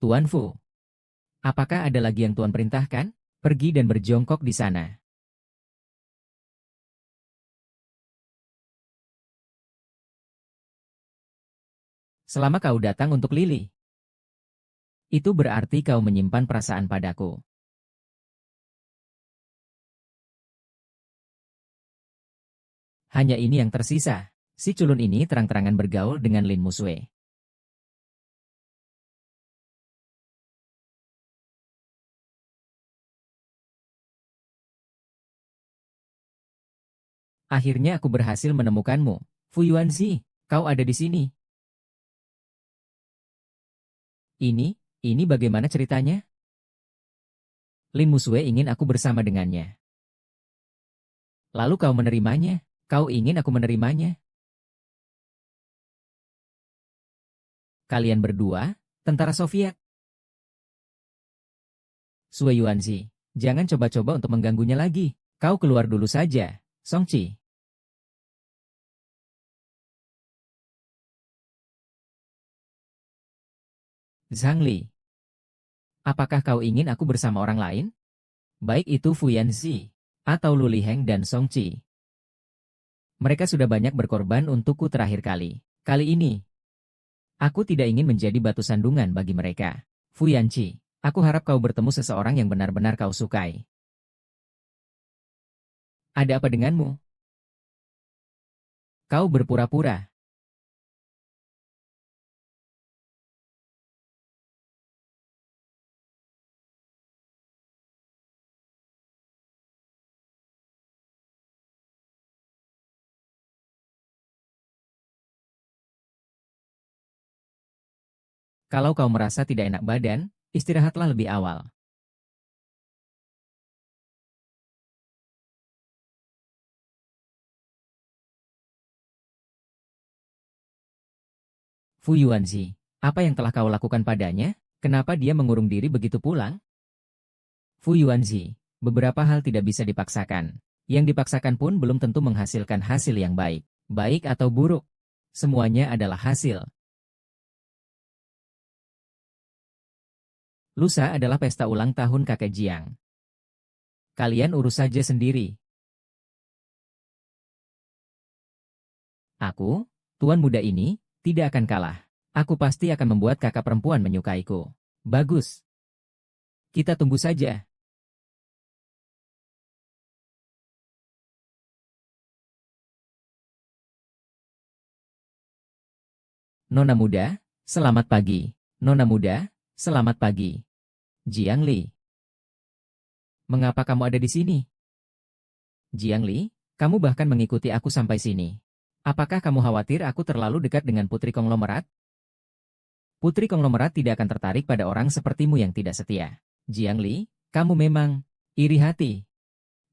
Tuan Fu. Apakah ada lagi yang Tuan perintahkan? Pergi dan berjongkok di sana. Selama kau datang untuk Lily, itu berarti kau menyimpan perasaan padaku. Hanya ini yang tersisa. Si culun ini terang-terangan bergaul dengan Lin Musue. Akhirnya aku berhasil menemukanmu. Fu Yuanzi, kau ada di sini. Ini bagaimana ceritanya? Lin Musue ingin aku bersama dengannya. Lalu kau menerimanya? Kau ingin aku menerimanya? Kalian berdua, tentara Soviet. Sue Yuanzi, jangan coba-coba untuk mengganggunya lagi. Kau keluar dulu saja, Songqi. Zhang Li, apakah kau ingin aku bersama orang lain? Baik itu Fu Yanzi, atau Lu Liheng dan Songqi. Mereka sudah banyak berkorban untukku terakhir kali. Kali ini, aku tidak ingin menjadi batu sandungan bagi mereka. Fu Yanqi, aku harap kau bertemu seseorang yang benar-benar kau sukai. Ada apa denganmu? Kau berpura-pura. Kalau kau merasa tidak enak badan, istirahatlah lebih awal. Fu Yuanzi, apa yang telah kau lakukan padanya? Kenapa dia mengurung diri begitu pulang? Fu Yuanzi, beberapa hal tidak bisa dipaksakan. Yang dipaksakan pun belum tentu menghasilkan hasil yang baik. Baik atau buruk, semuanya adalah hasil. Lusa adalah pesta ulang tahun kakek Jiang. Kalian urus saja sendiri. Aku, tuan muda ini, tidak akan kalah. Aku pasti akan membuat kakak perempuan menyukaiku. Bagus. Kita tunggu saja. Nona muda, selamat pagi. Nona muda, selamat pagi. Jiang Li. Mengapa kamu ada di sini? Jiang Li, kamu bahkan mengikuti aku sampai sini. Apakah kamu khawatir aku terlalu dekat dengan putri konglomerat? Putri konglomerat tidak akan tertarik pada orang sepertimu yang tidak setia. Jiang Li, kamu memang iri hati.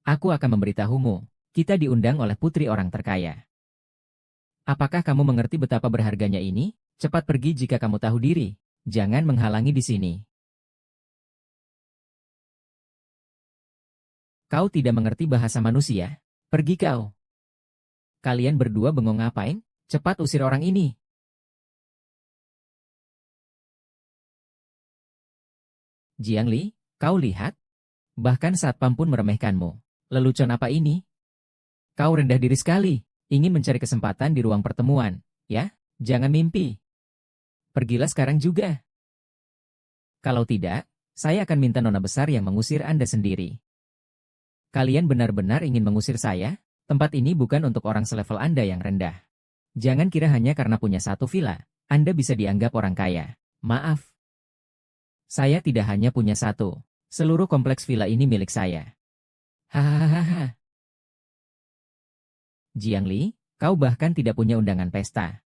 Aku akan memberitahumu. Kita diundang oleh putri orang terkaya. Apakah kamu mengerti betapa berharganya ini? Cepat pergi jika kamu tahu diri. Jangan menghalangi di sini. Kau tidak mengerti bahasa manusia? Pergi kau. Kalian berdua bengong ngapain? Cepat usir orang ini. Jiang Li, kau lihat? Bahkan satpam pun meremehkanmu. Lelucon apa ini? Kau rendah diri sekali. Ingin mencari kesempatan di ruang pertemuan. Ya, jangan mimpi. Pergilah sekarang juga. Kalau tidak, saya akan minta nona besar yang mengusir Anda sendiri. Kalian benar-benar ingin mengusir saya? Tempat ini bukan untuk orang selevel Anda yang rendah. Jangan kira hanya karena punya satu villa, Anda bisa dianggap orang kaya. Maaf. Saya tidak hanya punya satu. Seluruh kompleks villa ini milik saya. Hahaha. Jiang Li, kau bahkan tidak punya undangan pesta.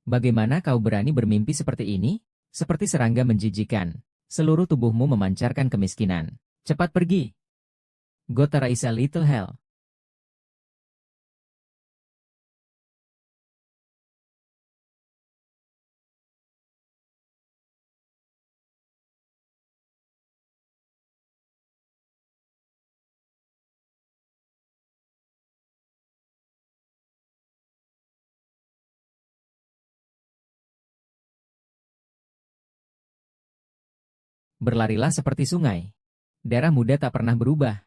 Bagaimana kau berani bermimpi seperti ini? Seperti serangga menjijikan. Seluruh tubuhmu memancarkan kemiskinan. Cepat pergi. Gotara is a little hell. Berlarilah seperti sungai. Darah muda tak pernah berubah.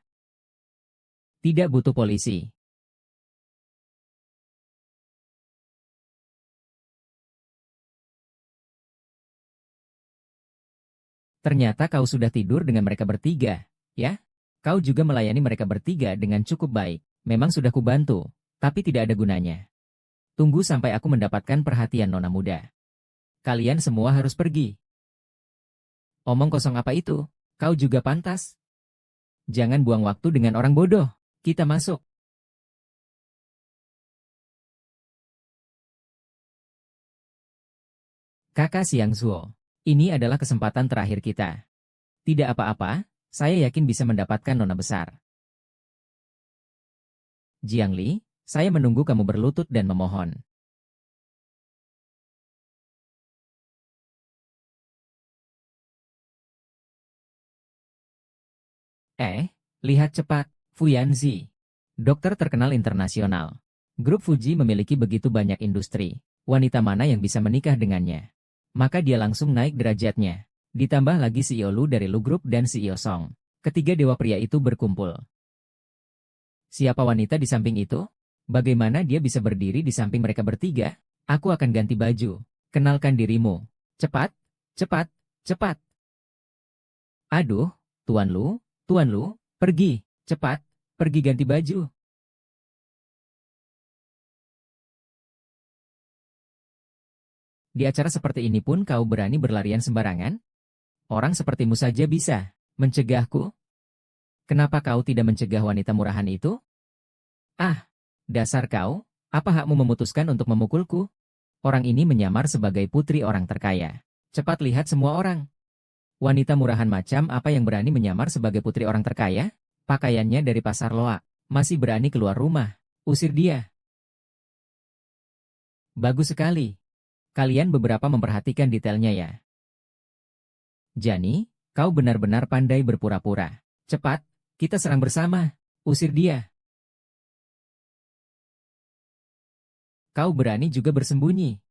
Tidak butuh polisi. Ternyata kau sudah tidur dengan mereka bertiga, ya? Kau juga melayani mereka bertiga dengan cukup baik. Memang sudah kubantu. Tapi tidak ada gunanya. Tunggu sampai aku mendapatkan perhatian nona muda. Kalian semua harus pergi. Omong kosong apa itu? Kau juga pantas. Jangan buang waktu dengan orang bodoh. Kita masuk. Kakak Siang Zuo. Ini adalah kesempatan terakhir kita. Tidak apa-apa, saya yakin bisa mendapatkan nona besar. Jiang Li, saya menunggu kamu berlutut dan memohon. Lihat cepat, Fu Yanzi. Dokter terkenal internasional. Grup Fuji memiliki begitu banyak industri. Wanita mana yang bisa menikah dengannya? Maka dia langsung naik derajatnya. Ditambah lagi CEO Lu dari Lu Group dan CEO Song. Ketiga dewa pria itu berkumpul. Siapa wanita di samping itu? Bagaimana dia bisa berdiri di samping mereka bertiga? Aku akan ganti baju. Kenalkan dirimu. Cepat, cepat, cepat. Aduh, Tuan Lu, pergi, cepat, pergi ganti baju. Di acara seperti ini pun kau berani berlarian sembarangan? Orang sepertimu saja bisa mencegahku. Kenapa kau tidak mencegah wanita murahan itu? Ah, dasar kau, apa hakmu memutuskan untuk memukulku? Orang ini menyamar sebagai putri orang terkaya. Cepat lihat semua orang. Wanita murahan macam apa yang berani menyamar sebagai putri orang terkaya? Pakaiannya dari pasar loak. Masih berani keluar rumah. Usir dia. Bagus sekali. Kalian beberapa memperhatikan detailnya ya. Jani, kau benar-benar pandai berpura-pura. Cepat, kita serang bersama. Usir dia. Kau berani juga bersembunyi.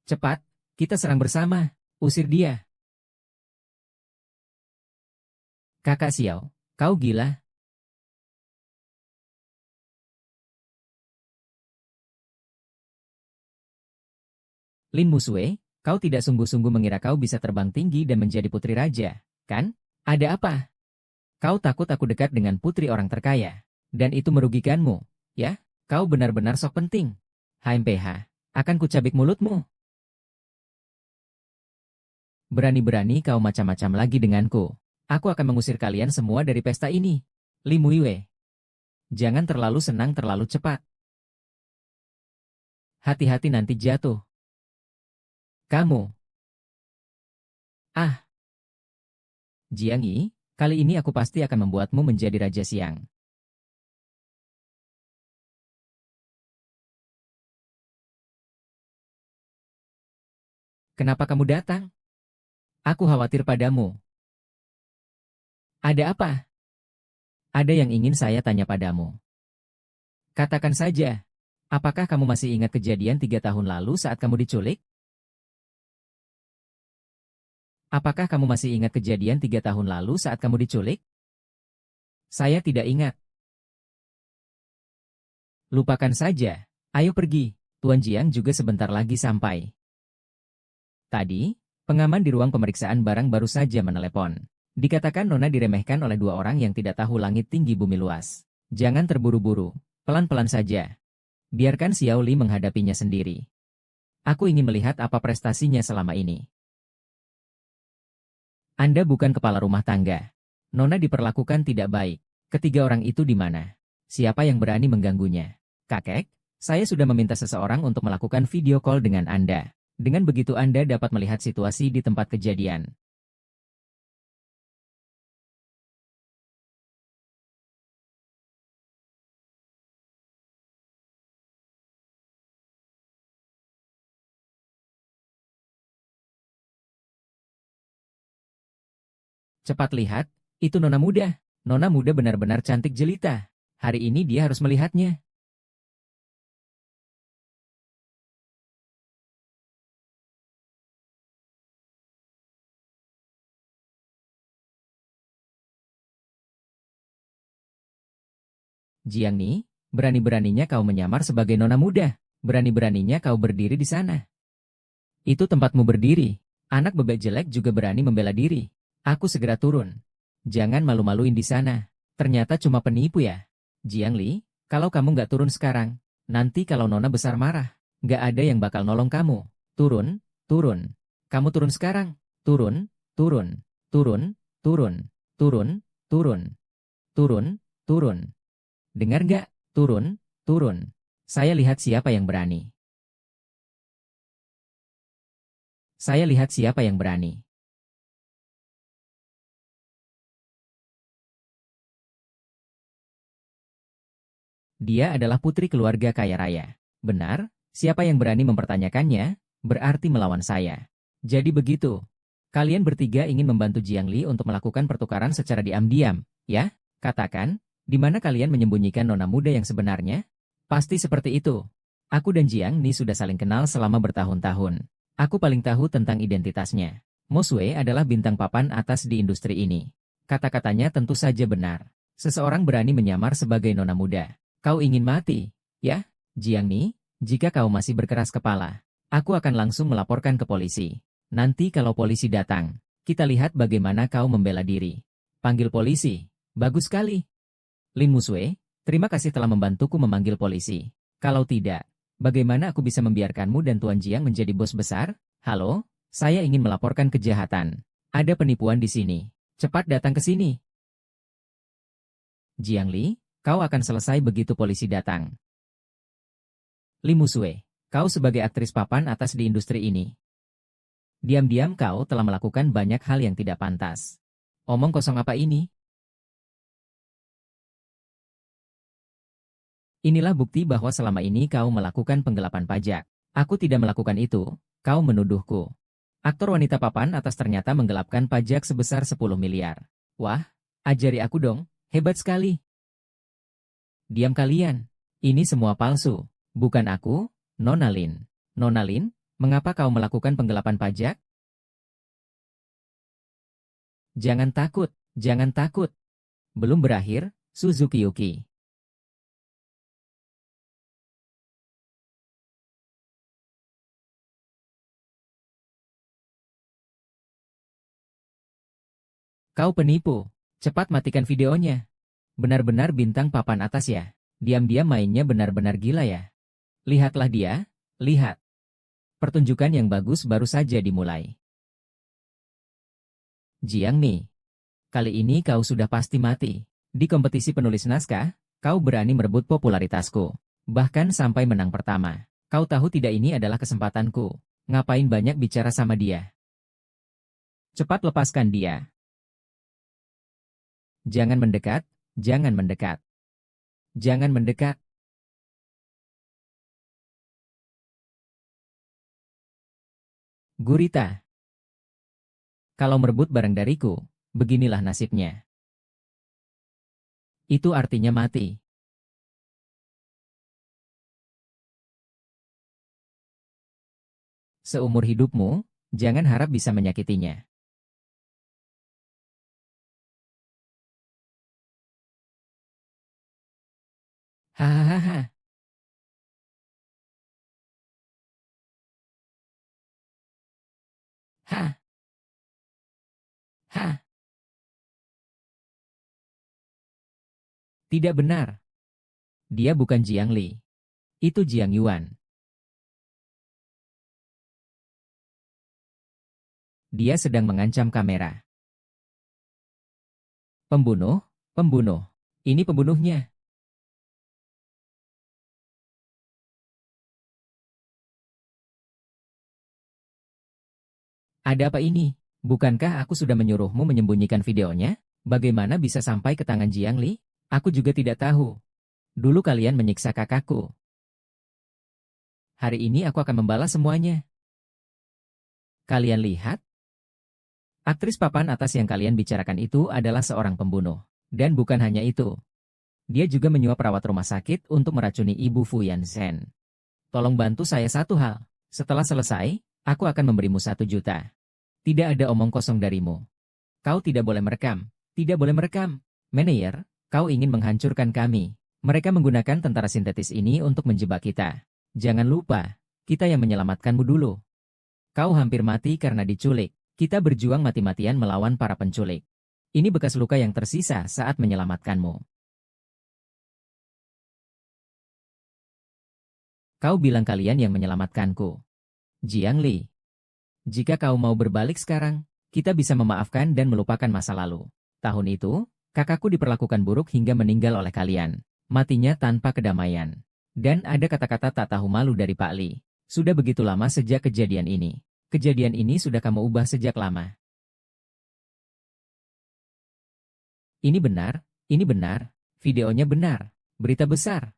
Cepat, kita serang bersama. Usir dia. Kakak Xiao, kau gila. Lin Musue, kau tidak sungguh-sungguh mengira kau bisa terbang tinggi dan menjadi putri raja, kan? Ada apa? Kau takut aku dekat dengan putri orang terkaya. Dan itu merugikanmu, ya? Kau benar-benar sok penting. HMPH, akan kucabik mulutmu. Berani-berani kau macam-macam lagi denganku. Aku akan mengusir kalian semua dari pesta ini. Li Muiwei. Jangan terlalu senang terlalu cepat. Hati-hati nanti jatuh. Kamu. Ah. Jiang Yi, kali ini aku pasti akan membuatmu menjadi Raja Siang. Kenapa kamu datang? Aku khawatir padamu. Ada apa? Ada yang ingin saya tanya padamu. Katakan saja. Apakah kamu masih ingat kejadian 3 tahun lalu saat kamu diculik? Apakah kamu masih ingat kejadian 3 tahun lalu saat kamu diculik? Saya tidak ingat. Lupakan saja. Ayo pergi. Tuan Jiang juga sebentar lagi sampai. Tadi, pengaman di ruang pemeriksaan barang baru saja menelepon. Dikatakan Nona diremehkan oleh 2 orang yang tidak tahu langit tinggi bumi luas. Jangan terburu-buru. Pelan-pelan saja. Biarkan Xiao Li menghadapinya sendiri. Aku ingin melihat apa prestasinya selama ini. Anda bukan kepala rumah tangga. Nona diperlakukan tidak baik. Ketiga orang itu di mana? Siapa yang berani mengganggunya? Kakek, saya sudah meminta seseorang untuk melakukan video call dengan Anda. Dengan begitu Anda dapat melihat situasi di tempat kejadian. Cepat lihat, itu Nona muda. Nona muda benar-benar cantik jelita. Hari ini dia harus melihatnya. Jiang Ni, berani-beraninya kau menyamar sebagai Nona muda. Berani-beraninya kau berdiri di sana. Itu tempatmu berdiri. Anak bebek jelek juga berani membela diri. Aku segera turun. Jangan malu-maluin di sana. Ternyata cuma penipu ya. Jiang Li, kalau kamu nggak turun sekarang, nanti kalau Nona besar marah, nggak ada yang bakal nolong kamu. Turun, turun. Kamu turun sekarang. Turun, turun, turun, turun, turun, turun, turun, turun. Dengar nggak? Turun, turun. Saya lihat siapa yang berani. Saya lihat siapa yang berani. Dia adalah putri keluarga kaya raya. Benar, siapa yang berani mempertanyakannya, berarti melawan saya. Jadi begitu. Kalian bertiga ingin membantu Jiang Li untuk melakukan pertukaran secara diam-diam, ya? Katakan, di mana kalian menyembunyikan nona muda yang sebenarnya? Pasti seperti itu. Aku dan Jiang Li sudah saling kenal selama bertahun-tahun. Aku paling tahu tentang identitasnya. Mo Sui adalah bintang papan atas di industri ini. Kata-katanya tentu saja benar. Seseorang berani menyamar sebagai nona muda. Kau ingin mati, ya? Jiang Ni, jika kau masih berkeras kepala, aku akan langsung melaporkan ke polisi. Nanti kalau polisi datang, kita lihat bagaimana kau membela diri. Panggil polisi. Bagus sekali. Lin Musue, terima kasih telah membantuku memanggil polisi. Kalau tidak, bagaimana aku bisa membiarkanmu dan Tuan Jiang menjadi bos besar? Halo, saya ingin melaporkan kejahatan. Ada penipuan di sini. Cepat datang ke sini. Jiang Li, kau akan selesai begitu polisi datang. Li Musue, kau sebagai aktris papan atas di industri ini. Diam-diam kau telah melakukan banyak hal yang tidak pantas. Omong kosong apa ini? Inilah bukti bahwa selama ini kau melakukan penggelapan pajak. Aku tidak melakukan itu, kau menuduhku. Aktor wanita papan atas ternyata menggelapkan pajak sebesar 10 miliar. Wah, ajari aku dong, hebat sekali. Diam kalian. Ini semua palsu. Bukan aku, Nona Lin. Nona Lin, mengapa kau melakukan penggelapan pajak? Jangan takut, jangan takut. Belum berakhir, Suzuki Yuki. Kau penipu. Cepat matikan videonya. Benar-benar bintang papan atas ya. Diam-diam mainnya benar-benar gila ya. Lihatlah dia, lihat. Pertunjukan yang bagus baru saja dimulai. Jiang Mi, kali ini kau sudah pasti mati. Di kompetisi penulis naskah, kau berani merebut popularitasku. Bahkan sampai menang pertama. Kau tahu tidak ini adalah kesempatanku. Ngapain banyak bicara sama dia? Cepat lepaskan dia. Jangan mendekat, jangan mendekat. Jangan mendekat. Gurita. Kalau merebut barang dariku, beginilah nasibnya. Itu artinya mati. Seumur hidupmu, jangan harap bisa menyakitinya. Hahaha. Hah, hah, tidak benar. Dia bukan Jiang Li. Itu Jiang Yuan. Dia sedang mengancam kamera. Pembunuh, pembunuh. Ini pembunuhnya. Ada apa ini? Bukankah aku sudah menyuruhmu menyembunyikan videonya? Bagaimana bisa sampai ke tangan Jiang Li? Aku juga tidak tahu. Dulu kalian menyiksa kakakku. Hari ini aku akan membalas semuanya. Kalian lihat? Aktris papan atas yang kalian bicarakan itu adalah seorang pembunuh. Dan bukan hanya itu. Dia juga menyuap perawat rumah sakit untuk meracuni Ibu Fu Yanzhen. Tolong bantu saya satu hal. Setelah selesai, aku akan memberimu 1 juta. Tidak ada omong kosong darimu. Kau tidak boleh merekam. Tidak boleh merekam. Meneyer, kau ingin menghancurkan kami. Mereka menggunakan tentara sintetis ini untuk menjebak kita. Jangan lupa, kita yang menyelamatkanmu dulu. Kau hampir mati karena diculik. Kita berjuang mati-matian melawan para penculik. Ini bekas luka yang tersisa saat menyelamatkanmu. Kau bilang kalian yang menyelamatkanku. Jiang Li. Jika kau mau berbalik sekarang, kita bisa memaafkan dan melupakan masa lalu. Tahun itu, kakakku diperlakukan buruk hingga meninggal oleh kalian. Matinya tanpa kedamaian. Dan ada kata-kata tak tahu malu dari Pak Li. Sudah begitu lama sejak kejadian ini. Kejadian ini sudah kamu ubah sejak lama. Ini benar, videonya benar, berita besar.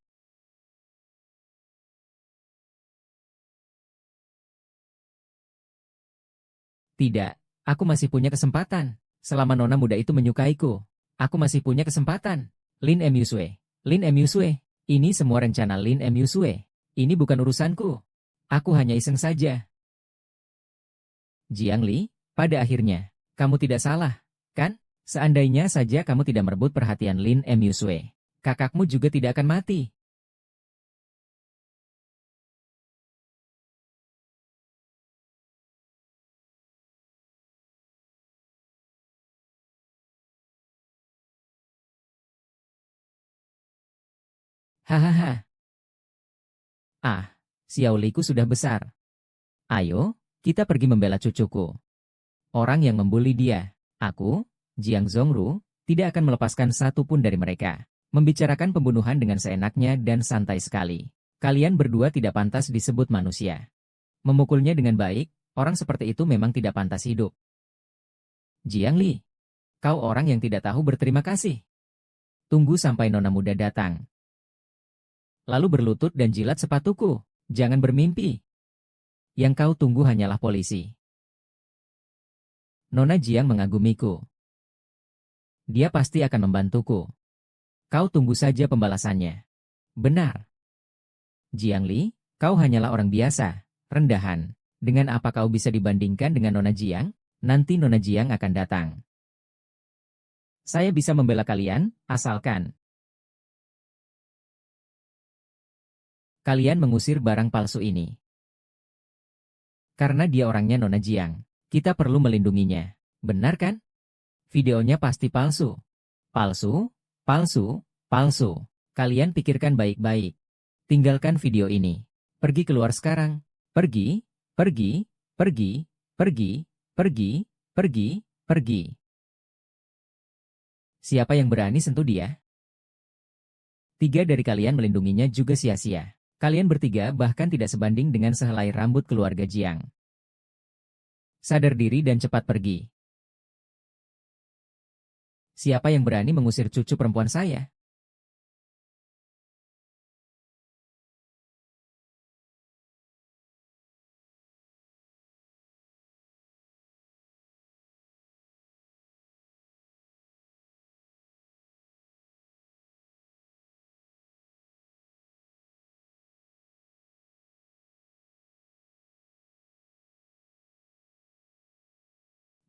Tidak, aku masih punya kesempatan. Selama nona muda itu menyukaiku, aku masih punya kesempatan. Lin M. Yusue, Lin M. Yusue, ini semua rencana Lin M. Yusue. Ini bukan urusanku. Aku hanya iseng saja. Jiang Li, pada akhirnya, kamu tidak salah, kan? Seandainya saja kamu tidak merebut perhatian Lin M. Yusue, kakakmu juga tidak akan mati. Hahaha. Ah, Xiao Liku sudah besar. Ayo, kita pergi membela cucuku. Orang yang membuli dia, aku, Jiang Zhongru, tidak akan melepaskan satu pun dari mereka. Membicarakan pembunuhan dengan seenaknya dan santai sekali. Kalian berdua tidak pantas disebut manusia. Memukulnya dengan baik, orang seperti itu memang tidak pantas hidup. Jiang Li, kau orang yang tidak tahu berterima kasih. Tunggu sampai nona muda datang. Lalu berlutut dan jilat sepatuku. Jangan bermimpi. Yang kau tunggu hanyalah polisi. Nona Jiang mengagumiku. Dia pasti akan membantuku. Kau tunggu saja pembalasannya. Benar. Jiang Li, kau hanyalah orang biasa, rendahan. Dengan apa kau bisa dibandingkan dengan Nona Jiang? Nanti Nona Jiang akan datang. Saya bisa membela kalian, asalkan kalian mengusir barang palsu ini. Karena dia orangnya Nona Jiang, kita perlu melindunginya. Benar kan? Videonya pasti palsu. Palsu, palsu, palsu. Kalian pikirkan baik-baik. Tinggalkan video ini. Pergi keluar sekarang. Pergi, pergi, pergi, pergi, pergi, pergi, pergi. Siapa yang berani sentuh dia? 3 dari kalian melindunginya juga sia-sia. Kalian bertiga bahkan tidak sebanding dengan sehelai rambut keluarga Jiang. Sadar diri dan cepat pergi. Siapa yang berani mengusir cucu perempuan saya?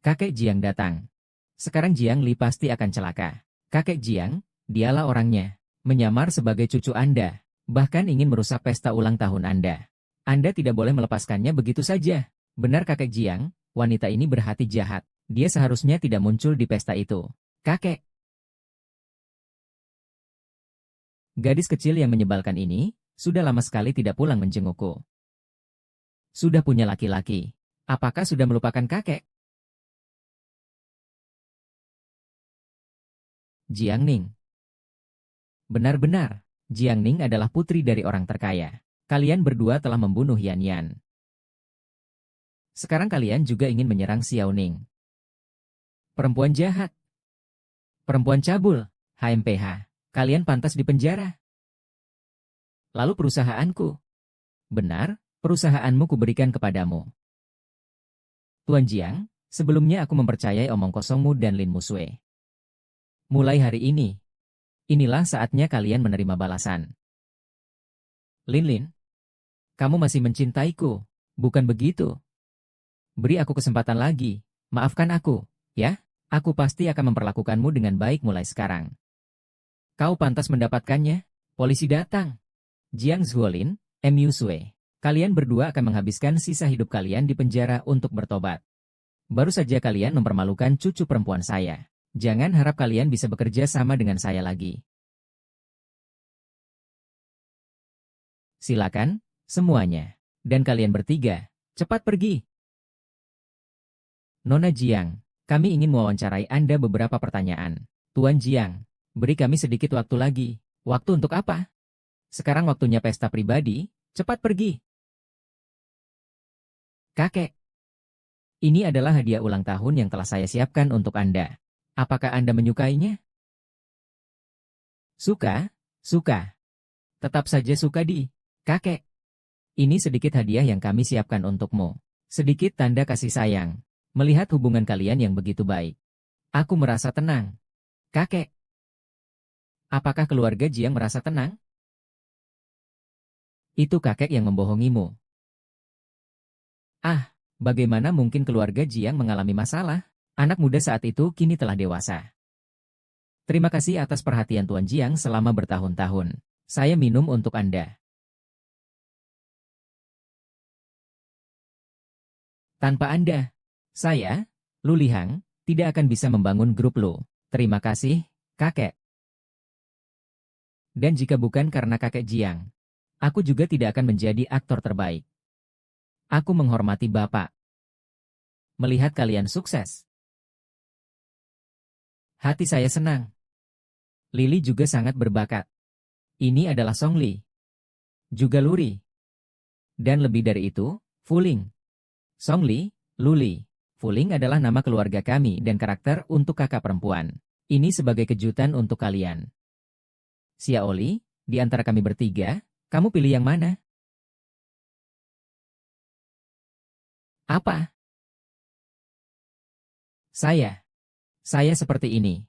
Kakek Jiang datang. Sekarang Jiang Li pasti akan celaka. Kakek Jiang, dialah orangnya. Menyamar sebagai cucu Anda. Bahkan ingin merusak pesta ulang tahun Anda. Anda tidak boleh melepaskannya begitu saja. Benar kakek Jiang, wanita ini berhati jahat. Dia seharusnya tidak muncul di pesta itu. Kakek. Gadis kecil yang menyebalkan ini, sudah lama sekali tidak pulang menjengukku. Sudah punya laki-laki. Apakah sudah melupakan kakek? Jiang Ning. Benar-benar, Jiang Ning adalah putri dari orang terkaya. Kalian berdua telah membunuh Yan Yan. Sekarang kalian juga ingin menyerang Xiao Ning. Perempuan jahat. Perempuan cabul. HMPH. Kalian pantas dipenjara. Lalu perusahaanku. Benar, perusahaanmu kuberikan kepadamu. Tuan Jiang, sebelumnya aku mempercayai omong kosongmu dan Lin Musue. Mulai hari ini, inilah saatnya kalian menerima balasan. Lin, kamu masih mencintaiku, bukan begitu? Beri aku kesempatan lagi, maafkan aku, ya? Aku pasti akan memperlakukanmu dengan baik mulai sekarang. Kau pantas mendapatkannya, polisi datang. Jiang Zuolin, M. Yusue, kalian berdua akan menghabiskan sisa hidup kalian di penjara untuk bertobat. Baru saja kalian mempermalukan cucu perempuan saya. Jangan harap kalian bisa bekerja sama dengan saya lagi. Silakan, Semuanya. Dan kalian bertiga, cepat pergi. Nona Jiang, kami ingin mewawancarai Anda beberapa pertanyaan. Tuan Jiang, beri kami sedikit waktu lagi. Waktu untuk apa? Sekarang waktunya pesta pribadi, cepat pergi. Kakek, ini adalah hadiah ulang tahun yang telah saya siapkan untuk Anda. Apakah Anda menyukainya? Suka? Suka. Tetap saja suka kakek. Ini sedikit hadiah yang kami siapkan untukmu. Sedikit tanda kasih sayang. Melihat hubungan kalian yang begitu baik. Aku merasa tenang. Kakek. Apakah keluarga Jiang merasa tenang? Itu kakek yang membohongimu. Ah, bagaimana mungkin keluarga Jiang mengalami masalah? Anak muda saat itu kini telah dewasa. Terima kasih atas perhatian Tuan Jiang selama bertahun-tahun. Saya minum untuk Anda. Tanpa Anda, saya, Lu Lihang, tidak akan bisa membangun grup Lu. Terima kasih, kakek. Dan jika bukan karena kakek Jiang, aku juga tidak akan menjadi aktor terbaik. Aku menghormati Bapak. Melihat kalian sukses. Hati saya senang. Lili juga sangat berbakat. Ini adalah Song Li. Juga Luri. Dan lebih dari itu, Fuling. Song Li, Luli. Fuling adalah nama keluarga kami dan karakter untuk kakak perempuan. Ini sebagai kejutan untuk kalian. Xiaoli, di antara kami bertiga, kamu pilih yang mana? Apa? Saya. Saya seperti ini.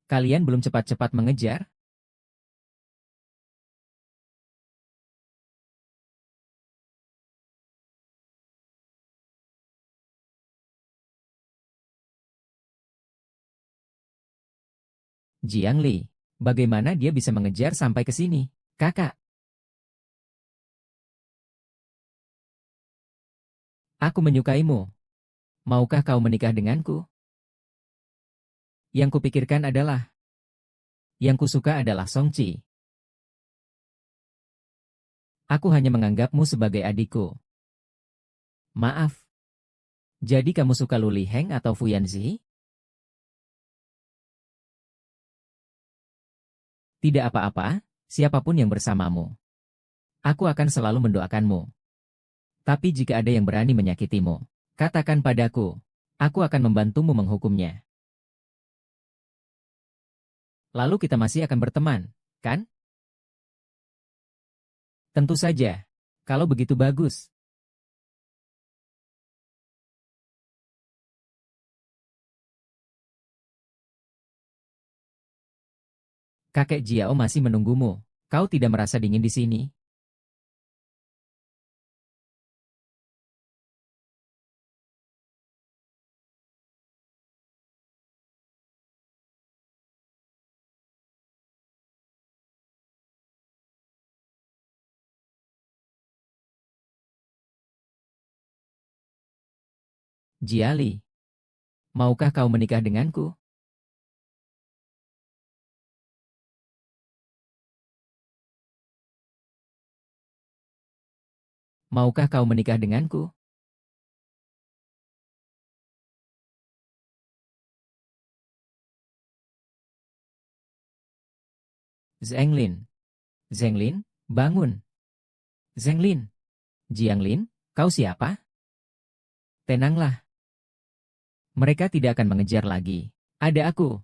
Kalian belum cepat-cepat mengejar? Jiang Li, bagaimana dia bisa mengejar sampai ke sini? Kakak, aku menyukaimu. Maukah kau menikah denganku? Yang kupikirkan adalah, yang kusuka adalah Song Chi. Aku hanya menganggapmu sebagai adikku. Maaf. Jadi kamu suka Lu Liheng atau Fu Yanzi? Tidak apa-apa, siapapun yang bersamamu. Aku akan selalu mendoakanmu. Tapi jika ada yang berani menyakitimu, katakan padaku. Aku akan membantumu menghukumnya. Lalu kita masih akan berteman, kan? Tentu saja. Kalau begitu bagus. Kakek Jiao masih menunggumu. Kau tidak merasa dingin di sini? Jiali, maukah kau menikah denganku? Maukah kau menikah denganku? Zhenglin. Zhenglin, bangun. Zhenglin. Jianglin, kau siapa? Tenanglah. Mereka tidak akan mengejar lagi. Ada aku.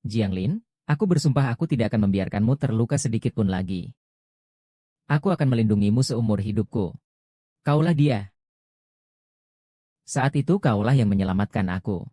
Jianglin, aku bersumpah aku tidak akan membiarkanmu terluka sedikit pun lagi. Aku akan melindungimu seumur hidupku. Kaulah dia. Saat itu kaulah yang menyelamatkan aku.